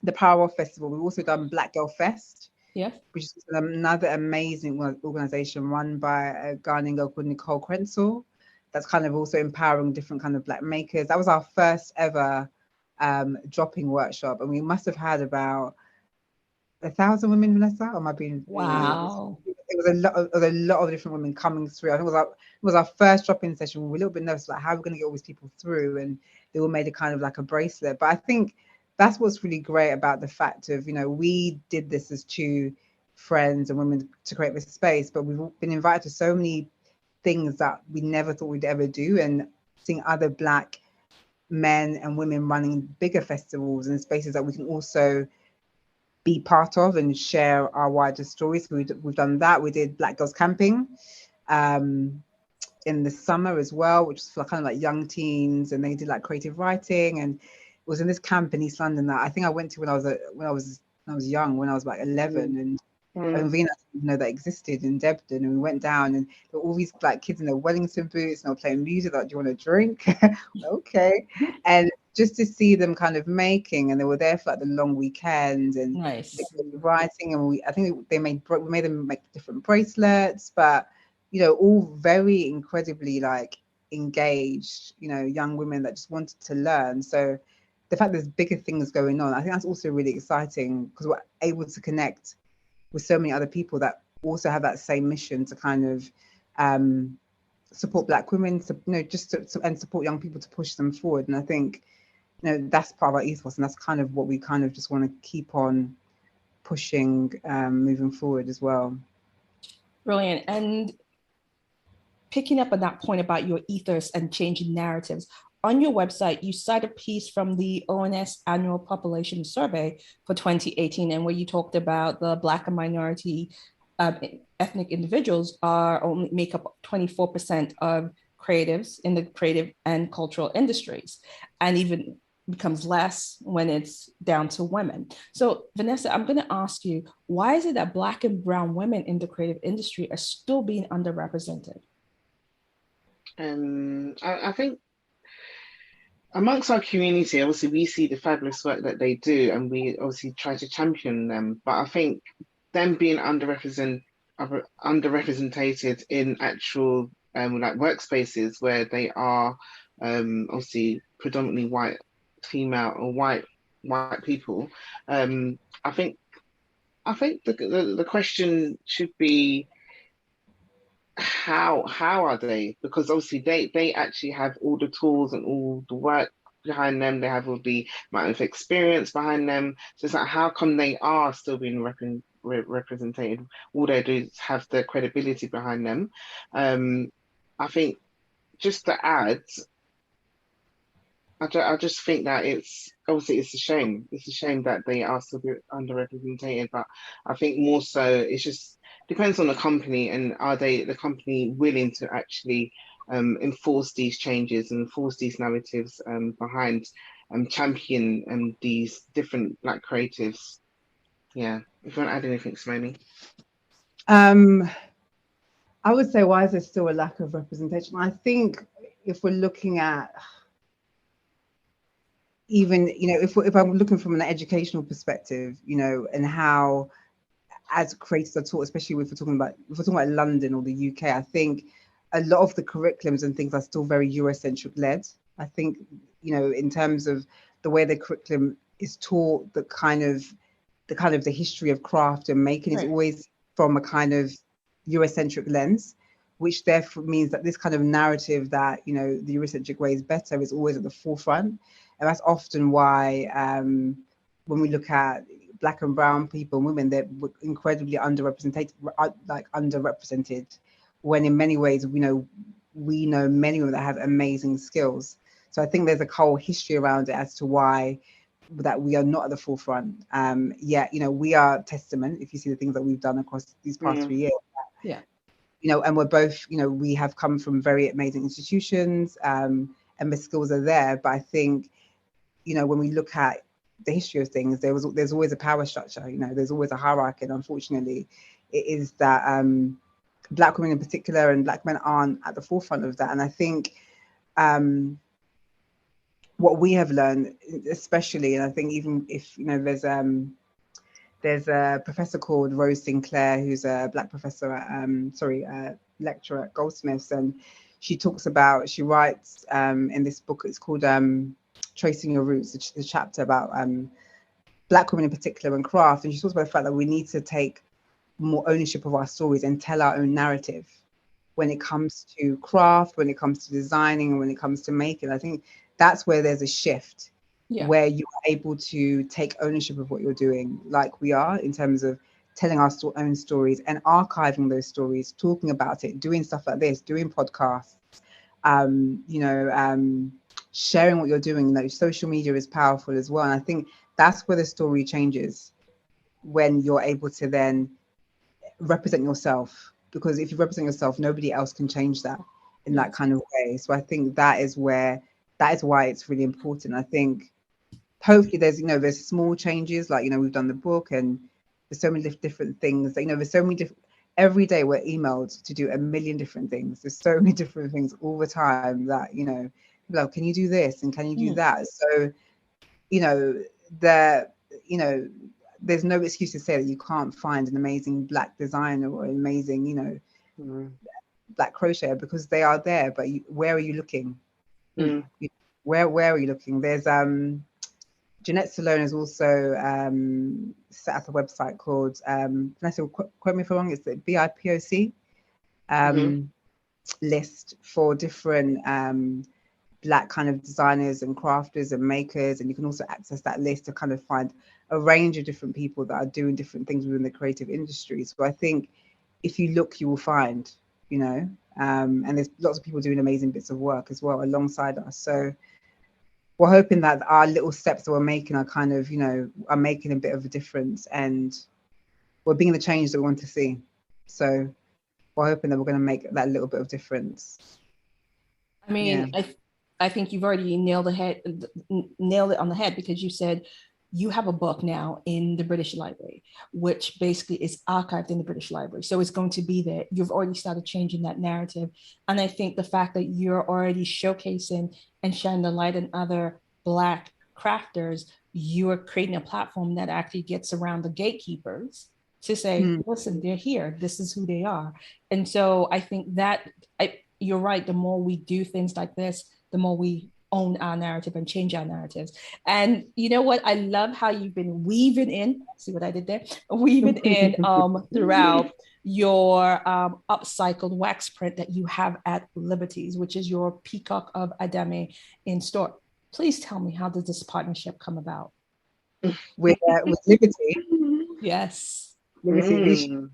the Power Off Festival. We've also done Black Girl Fest, Yeah. which is another amazing organization run by a Ghanaian girl called Nicole Krenzel. That's kind of also empowering different kind of black makers. That was our first ever dropping workshop, and we must have had about 1,000 women, Vanessa. Or am I being? Wow. It was a lot of different women coming through. I think it was our first drop-in session. We were a little bit nervous, like how are we going to get all these people through, and they all made a kind of like a bracelet. But I think that's what's really great about the fact of, you know, we did this as two friends and women to create this space, but we've been invited to so many things that we never thought we'd ever do, and seeing other black men and women running bigger festivals and spaces that we can also be part of and share our wider stories. We've done that. We did Black Girls Camping in the summer as well, which was for kind of like young teens, and they did like creative writing, and it was in this camp in East London that I think I went to when I was young, when I was like 11, and Vina didn't know that existed in Debden, and we went down, and there were all these like kids in their Wellington boots, and they were playing music like, do you want a drink? Okay. And just to see them kind of making, and they were there for like the long weekend, and Nice. writing, and we made them make different bracelets, but you know, all very incredibly like engaged, you know, young women that just wanted to learn. So the fact there's bigger things going on, I think that's also really exciting, because we're able to connect with so many other people that also have that same mission to kind of support Black women, to, you know, just and support young people to push them forward. And I think, you know, that's part of our ethos, and that's kind of what we kind of just want to keep on pushing moving forward as well. Brilliant. And picking up on that point about your ethos and changing narratives, on your website, you cite a piece from the ONS Annual Population Survey for 2018, and where you talked about the Black and minority ethnic individuals only make up 24% of creatives in the creative and cultural industries, and even becomes less when it's down to women. So Vanessa, I'm going to ask you, why is it that Black and brown women in the creative industry are still being underrepresented? I think amongst our community, obviously, we see the fabulous work that they do, and we obviously try to champion them. But I think them being underrepresented in actual like workspaces where they are obviously predominantly white female or white people, I think the question should be, how are they? Because obviously they actually have all the tools and all the work behind them. They have all the amount of experience behind them. So it's like, how come they are still being represented? All they do is have the credibility behind them. I think just to add, I just think that it's obviously it's a shame. It's a shame that they are so underrepresented, but I think more so it's just depends on the company, and are the company willing to actually enforce these changes and enforce these narratives behind champion these different Black creatives. Yeah, if you want to add anything, Simone. I would say, why is there still a lack of representation? I think if we're looking at even, if I'm looking from an educational perspective, and how as creators are taught, especially if we're talking about London or the UK, I think a lot of the curriculums and things are still very Eurocentric led. I think, in terms of the way the curriculum is taught, the kind of the history of craft and making is always from a kind of Eurocentric lens, which therefore means that this kind of narrative that, the Eurocentric way is better is always at the forefront. And that's often why when we look at Black and brown people and women, they're incredibly underrepresented, when in many ways, we know many women that have amazing skills. So I think there's a whole history around it as to why that we are not at the forefront. Yet, we are testament, if you see the things that we've done across these past 3 years. Yeah. And we're both, we have come from very amazing institutions, and the skills are there. But I think, when we look at the history of things, there's always a power structure, there's always a hierarchy. And unfortunately, it is that Black women in particular and Black men aren't at the forefront of that. And I think what we have learned, especially, and I think even if, there's a professor called Rose Sinclair, who's a Black professor at, lecturer at Goldsmiths. And she writes in this book, it's called Tracing Your Roots, the chapter about Black women in particular and craft. And she talks about the fact that we need to take more ownership of our stories and tell our own narrative when it comes to craft, when it comes to designing, and when it comes to making. I think that's where there's a shift, where you are able to take ownership of what you're doing, like we are, in terms of telling our own stories and archiving those stories, talking about it, doing stuff like this, doing podcasts, sharing what you're doing. Social media is powerful as well. And I think that's where the story changes, when you're able to then represent yourself, because if you represent yourself, nobody else can change that in that kind of way. So I think that is why it's really important. I think hopefully there's small changes, like, we've done the book, and there's so many different things that, there's so many different, every day we're emailed to do a million different things. There's so many different things all the time that, like, can you do this and can you do that? So, there's no excuse to say that you can't find an amazing Black designer or an amazing, Black crocheter, because they are there. But where are you looking? Where are you looking? There's Jeanette Salone has also set up a website called, Vanessa, quote me if I'm wrong, it's the BIPOC list for different Black kind of designers and crafters and makers. And you can also access that list to kind of find a range of different people that are doing different things within the creative industry. So I think if you look, you will find, and there's lots of people doing amazing bits of work as well alongside us. So we're hoping that our little steps that we're making are kind of, are making a bit of a difference, and we're being the change that we want to see. So we're hoping that we're going to make that little bit of difference. I mean, I think you've already nailed it on the head, because you said you have a book now in the British Library, which basically is archived in the British Library. So it's going to be there. You've already started changing that narrative. And I think the fact that you're already showcasing and shining the light on other Black crafters, you're creating a platform that actually gets around the gatekeepers to say, listen, they're here. This is who they are. And so I think that you're right. The more we do things like this, the more we own our narrative and change our narratives. And you know what? I love how you've been weaving in, see what I did there? Weaving in throughout your upcycled wax print that you have at Liberties, which is your Peacock of Adame in store. Please tell me, how did this partnership come about? With Liberty? Yes. Liberty.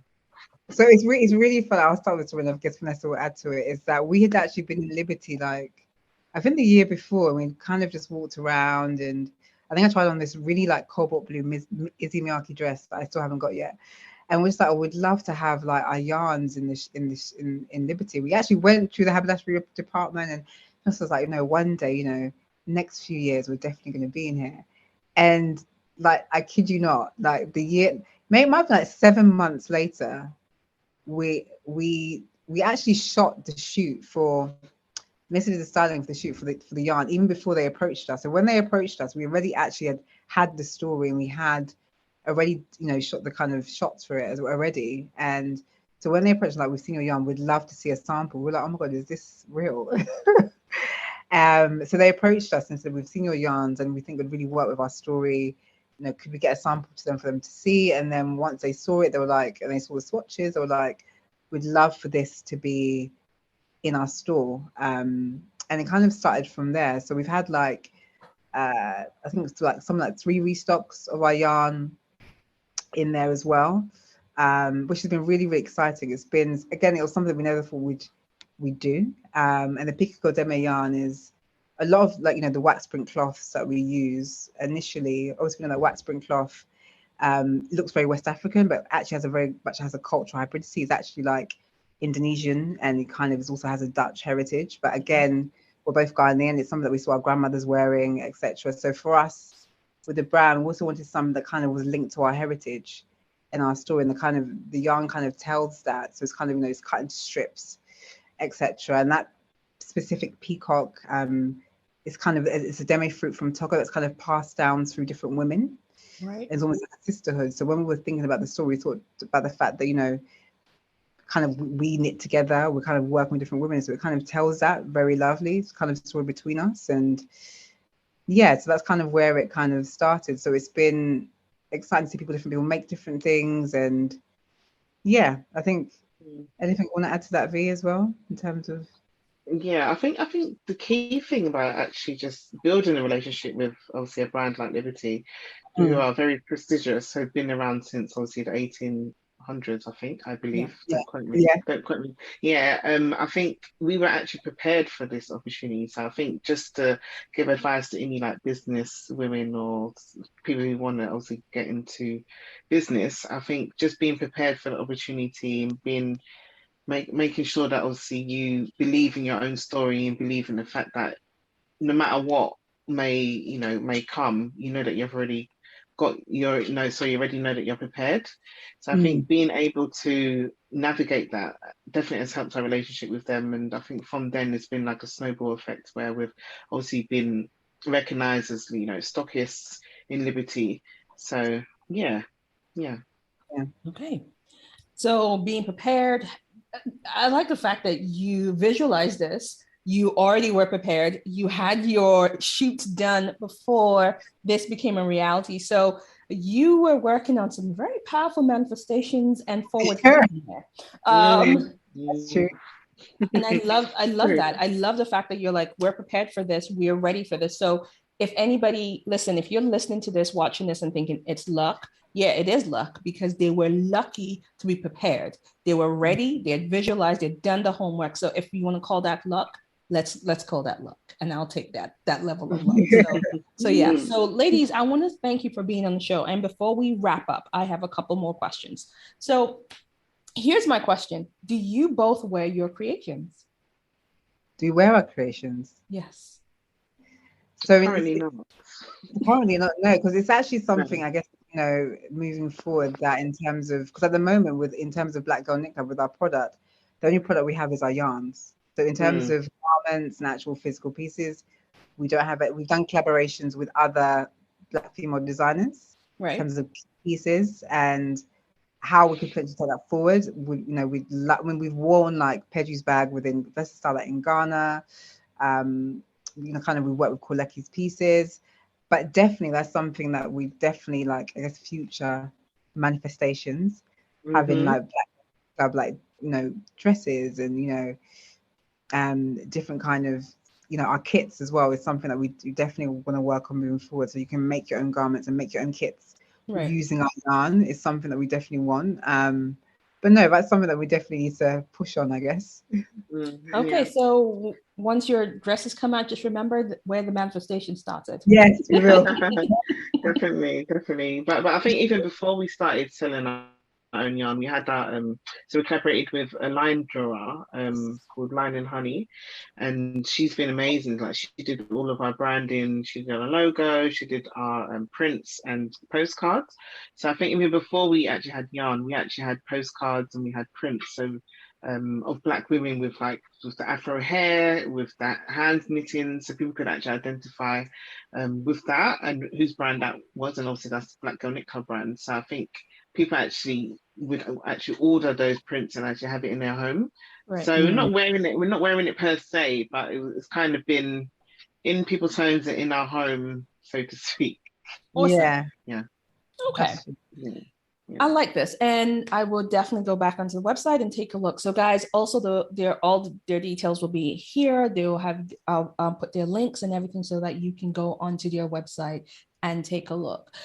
So it's really fun. I'll start with when I guess Vanessa will add to it. Is that we had actually been in Liberty like I think the year before. We kind of just walked around, and I think I tried on this really like cobalt blue Izzy Miyake dress that I still haven't got yet. And we're just like, I would love to have like our yarns in Liberty. We actually went through the haberdashery department, and just was like, one day, next few years we're definitely going to be in here. And like, I kid you not, like it might be like 7 months later, we actually shot the shoot for basically the styling for the shoot for the yarn even before they approached us. So when they approached us, we already actually had the story, and we had already shot the kind of shots for it already. And so when they approached, like, we've seen your yarn, we'd love to see a sample. We're like, oh my god, is this real? So they approached us and said, we've seen your yarns and we think it would really work with our story. Could we get a sample to them for them to see? And then once they saw it, they were like, and they saw the swatches, they were like, we'd love for this to be in our store. And it kind of started from there. So we've had like I think it's like something like 3 restocks of our yarn in there as well, which has been really, really exciting. It's been, again, it was something we never thought we'd do. And the Pico Deme yarn is a lot of like, the wax print cloths that we use initially. Obviously, that wax print cloth looks very West African, but actually has very much has a cultural hybridity. It's actually like Indonesian, and it kind of also has a Dutch heritage. But again, we're both Ghanaian. It's something that we saw our grandmothers wearing, etc. So for us, with the brand, we also wanted something that kind of was linked to our heritage and our story, and the yarn kind of tells that. So it's kind of, it's cut into strips, etc. And that specific peacock is it's a demi fruit from Togo that's kind of passed down through different women. Right. It's almost like a sisterhood. So when we were thinking about the story, we thought about the fact that, kind of we knit together, we're kind of working with different women. So it kind of tells that very lovely. It's kind of a story between us. And yeah, so that's kind of where it kind of started. So it's been exciting to see different people make different things. And yeah, I think anything you want to add to that, V, as well, in terms of? Yeah, I think the key thing about actually just building a relationship with obviously a brand like Liberty, who are very prestigious, have been around since obviously the 1800s, I believe. Yeah. Don't quote me. Yeah, I think we were actually prepared for this opportunity. So I think just to give advice to any like business women or people who want to obviously get into business, I think just being prepared for the opportunity and making sure that obviously you believe in your own story and believe in the fact that no matter what may come, that you've already got so you already know that you're prepared. So I think being able to navigate that definitely has helped our relationship with them. And I think from then it's been like a snowball effect where we've obviously been recognized as stockists in Liberty. So yeah. Okay. So being prepared, I like the fact that you visualize this. You already were prepared. You had your shoots done before this became a reality. So you were working on some very powerful manifestations and forward thinking there. That's true. And I love that. I love the fact that you're like, we're prepared for this. We're ready for this. So if anybody, listen, if you're listening to this, watching this and thinking it's luck, yeah, it is luck, because they were lucky to be prepared. They were ready. They had visualized. They'd done the homework. So if you want to call that luck, let's call that luck, and I'll take that level of luck. So yeah. So ladies, I want to thank you for being on the show. And before we wrap up, I have a couple more questions. So here's my question: do you both wear your creations? Do you wear our creations? Yes. So Currently not. Currently not, no, because it's actually something, I guess, moving forward, that in terms of, because at the moment in terms of Black Girl Knit Club with our product, the only product we have is our yarns. So in terms of garments and actual physical pieces, we don't have it. We've done collaborations with other Black female designers, right, in terms of pieces and how we could potentially take that forward. When we've worn like Pedro's bag within Vesta, like in Ghana, kind of we work with Koleki's pieces, but definitely that's something that we definitely like, I guess, future manifestations, having like dresses and different kind of our kits as well is something that we definitely want to work on moving forward. So you can make your own garments and make your own kits using our yarn is something that we definitely want. But but no, that's something that we definitely need to push on, I guess. Okay, so once your dresses come out, just remember where the manifestation started. Yes, we will. Definitely. But I think even before we started selling our own yarn, we had that. So we collaborated with a line drawer called Line and Honey, and she's been amazing. Like she did all of our branding, she did our logo, she did our prints and postcards. So I think even before we actually had yarn, we actually had postcards and we had prints. So of Black women with the afro hair, with that hands knitting, so people could actually identify with that and whose brand that was, and obviously that's the Black Girl Knit Club brand. So I think people actually would actually order those prints and actually have it in their home. Right. So we're not wearing it per se, but it's kind of been in people's homes and in our home, so to speak. Awesome. Yeah. Okay. Yeah. I like this, and I will definitely go back onto the website and take a look. So, guys, also all their details will be here. They will have I'll put their links and everything so that you can go onto their website and take a look.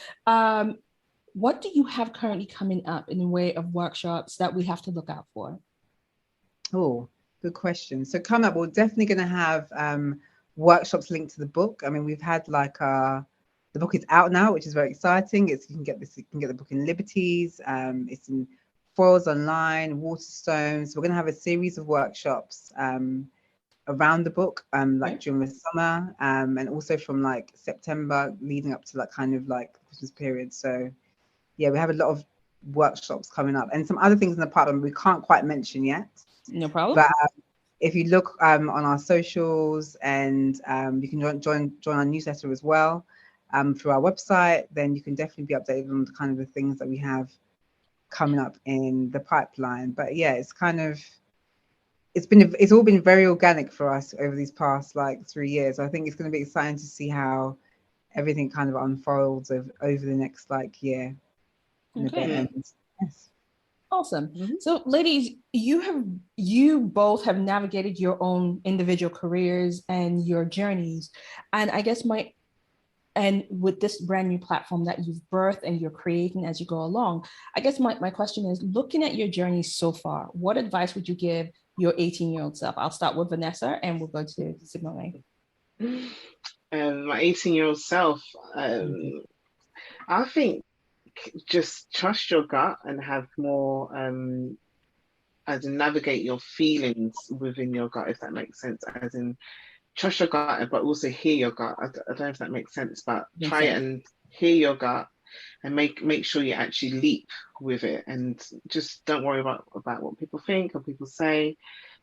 What do you have currently coming up in the way of workshops that we have to look out for? Oh, good question. So, coming up, we're definitely going to have workshops linked to the book. I mean, we've had the book is out now, which is very exciting. You can get the book in Liberties. It's in foils online, Waterstones. So we're going to have a series of workshops around the book, during the summer, and also from September leading up to kind of the Christmas period. So yeah, we have a lot of workshops coming up and some other things in the pipeline we can't quite mention yet. No problem. But if you look on our socials and you can join our newsletter as well. Through our website, then you can definitely be updated on the kind of the things that we have coming up in the pipeline. But yeah, it's all been very organic for us over these past 3 years. I think it's going to be exciting to see how everything kind of unfolds over the next year. Okay. Yes. Awesome. Mm-hmm. So, ladies, you both have navigated your own individual careers and your journeys, and I guess and with this brand new platform that you've birthed and you're creating as you go along, I guess my question is, looking at your journey so far, what advice would you give your 18-year-old self? I'll start with Vanessa and we'll go to Sicgmone. My 18-year-old self, I think just trust your gut and have more as in navigate your feelings within your gut, if that makes sense, as in trust your gut, but also hear your gut. I don't know if that makes sense, but try it and hear your gut and make sure you actually leap with it, and just don't worry about what people think or people say,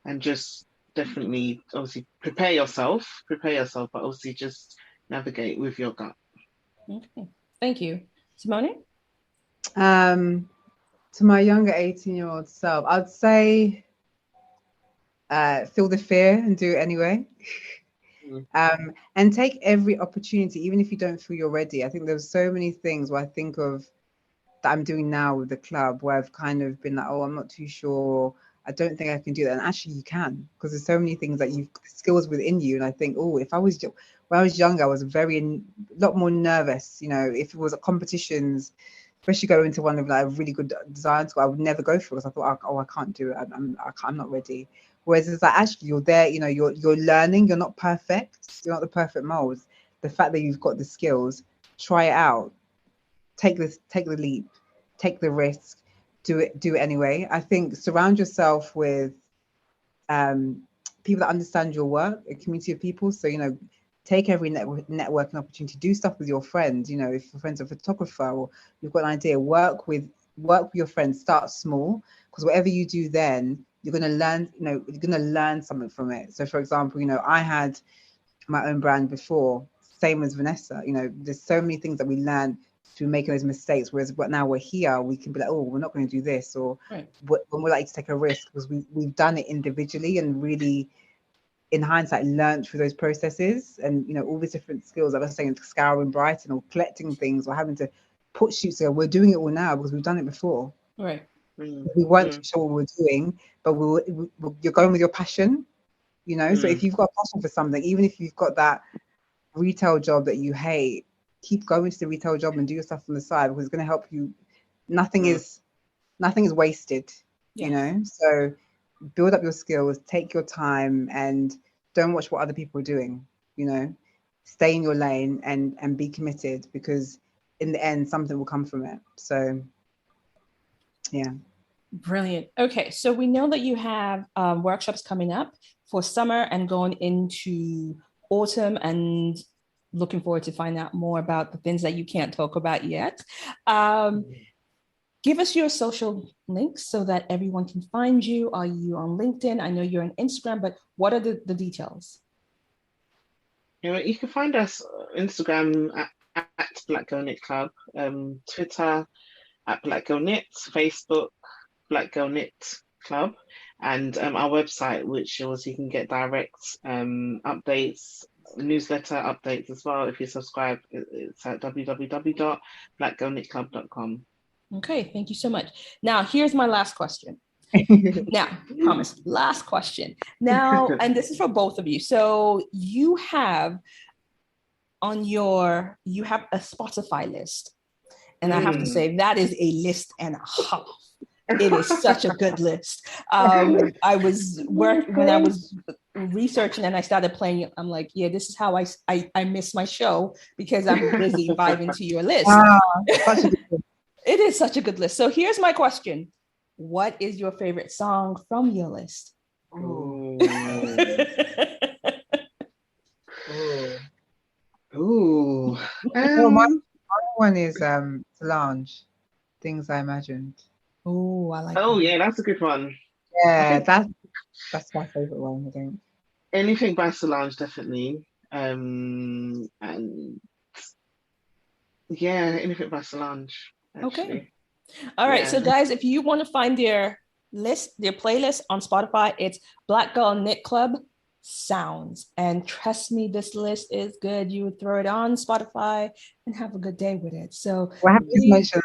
and just definitely obviously prepare yourself, but obviously just navigate with your gut. Okay, thank you. Simone? To my younger 18-year-old self, I'd say feel the fear and do it anyway. And take every opportunity, even if you don't feel you're ready. I think there's so many things where I think of that I'm doing now with the club where I've kind of been oh, I'm not too sure, I don't think I can do that. And actually you can, because there's so many things that you've skills within you. And I think, when I was younger, I was a lot more nervous. If it was at competitions, especially going into one of a really good design school, I would never go for it because I thought, I can't do it. I'm not ready. Whereas it's actually you're there, you're learning, you're not perfect, you're not the perfect mold. The fact that you've got the skills, try it out, take the leap, take the risk, do it anyway. I think surround yourself with people that understand your work, a community of people. So, take every networking opportunity, do stuff with your friends. If your friend's a photographer or you've got an idea, work with your friends, start small, because whatever you do then, you're going to learn, you're going to learn something from it. So for example, I had my own brand before, same as Vanessa, there's so many things that we learn through making those mistakes. Whereas now we're here, we can be we're not going to do this, or when we're likely to take a risk because we've done it individually and really, in hindsight, learned through those processes and, all these different skills that I was saying, scouring Brighton or collecting things or having to put shoots together. We're doing it all now because we've done it before. Right. We weren't sure what we were doing, but you're going with your passion, So if you've got a passion for something, even if you've got that retail job that you hate, keep going to the retail job and do your stuff on the side because it's going to help you. Nothing is wasted. you know? So build up your skills, take your time, and don't watch what other people are doing, you know? Stay in your lane and be committed, because in the end, something will come from it. So, yeah. Brilliant. Okay, so we know that you have workshops coming up for summer and going into autumn, and looking forward to find out more about the things that you can't talk about yet. Give us your social links so that everyone can find you. Are you on LinkedIn? I know you're on Instagram, but what are the details? You can find us Instagram at Black Girl Knit Club, Twitter at Black Girl Knit, Facebook Black Girl Knit Club, and our website, which also you can get direct updates, newsletter updates as well. If you subscribe, it's at www.blackgirlknitclub.com. Okay, thank you so much. Now, here's my last question. Now, promise, last question. Now, and this is for both of you. So you have a Spotify list. And I have to say, that is a list and a half. It is such a good list. When I was researching and I started playing it, I'm like, yeah, this is how I miss my show, because I'm busy vibing to your list. It is such a good list. So here's my question. What is your favorite song from your list? Ooh. Ooh. My one is Solange, Things I Imagined. Oh, I like that. that. Yeah, that's a good one. Yeah, that's my favorite one, I think. Anything by Solange, definitely. And yeah, anything by Solange. Actually. Okay. All right. So guys, if you want to find their playlist on Spotify, it's Black Girl Knit Club Sounds. And trust me, this list is good. You would throw it on Spotify and have a good day with it. So I have to just mention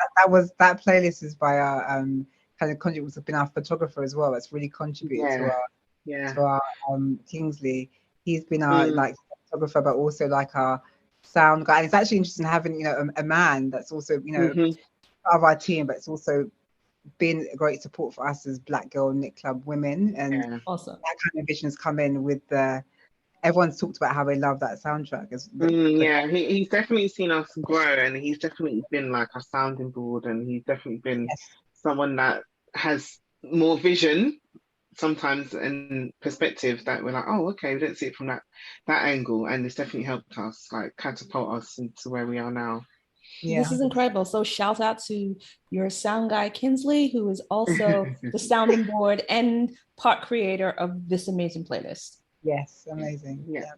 that playlist is by our kind of contributors, have been our photographer as well. It's really contributed to our Kingsley. He's been our like photographer, but also like our sound guy. And it's actually interesting having, you know, a man that's also, you know, part of our team, but it's also been a great support for us as Black Girl Knit Club women. And awesome. That kind of vision has come in with everyone's talked about how they love that soundtrack. He's definitely seen us grow, and he's definitely been like our sounding board, and he's definitely been someone that has more vision sometimes and perspective that we're like, oh, okay, we don't see it from that angle, and it's definitely helped us like catapult us into where we are now. Yeah. This is incredible. So shout out to your sound guy, Kingsley, who is also the sounding board and part creator of this amazing playlist. Yes, amazing. Yeah.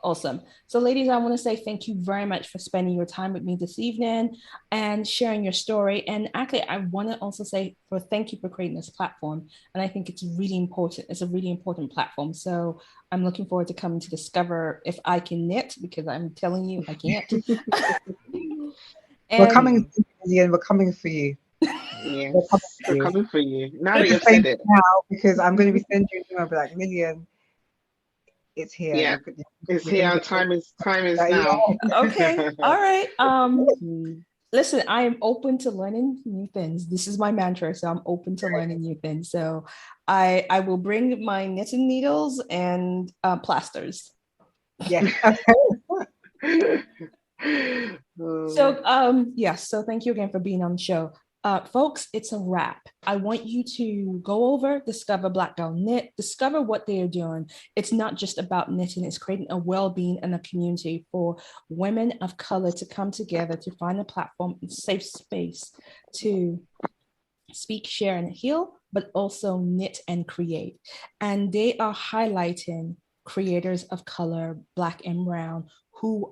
Awesome. So ladies, I want to say thank you very much for spending your time with me this evening and sharing your story. And actually, I want to also say thank you for creating this platform. And I think it's really important. It's a really important platform. So I'm looking forward to coming to discover if I can knit, because I'm telling you, I can't. We're coming for you. Yes, we're coming for you. Now that you've said it. Now, because I'm going to be sending you an email, be like, Lillian, it's here. Yeah, it's here. Time is now. Okay. All right. Listen, I am open to learning new things. This is my mantra, so I'm open to learning new things. So I will bring my knitting needles and plasters. Yeah. So thank you again for being on the show. Folks, it's a wrap. I want you to go over, discover Black Girl Knit, discover what they are doing. It's not just about knitting, it's creating a well-being and a community for women of color to come together to find a platform and safe space to speak, share, and heal, but also knit and create. And they are highlighting creators of color, Black and brown, who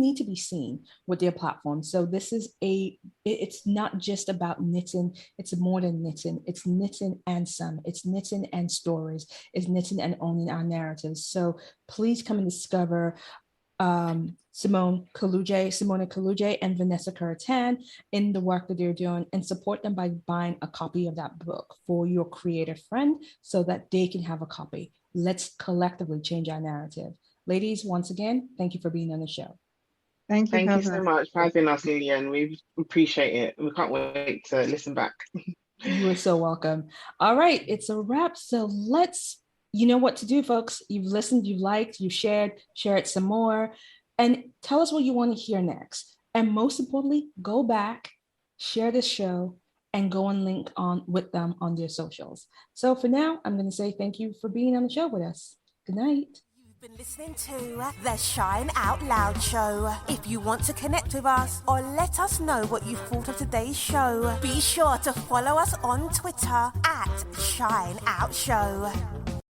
need to be seen with their platform. So this is it's not just about knitting, it's more than knitting. It's knitting and some, it's knitting and stories, it's knitting and owning our narratives. So please come and discover Sicgmone Kaluje and Vanessa Koranteng in the work that they're doing, and support them by buying a copy of that book for your creative friend so that they can have a copy. Let's collectively change our narrative. Ladies, once again, thank you for being on the show. Thank you so much for having us, Lillian. We appreciate it. We can't wait to listen back. You are so welcome. All right, it's a wrap. So you know what to do, folks. You've listened, you've liked, you've shared, share it some more, and tell us what you want to hear next. And most importantly, go back, share this show, and go and link on with them on their socials. So for now, I'm going to say thank you for being on the show with us. Good night. You've been listening to the Shine Out Loud Show. If you want to connect with us or let us know what you thought of today's show, be sure to follow us on Twitter at Shine Out Show.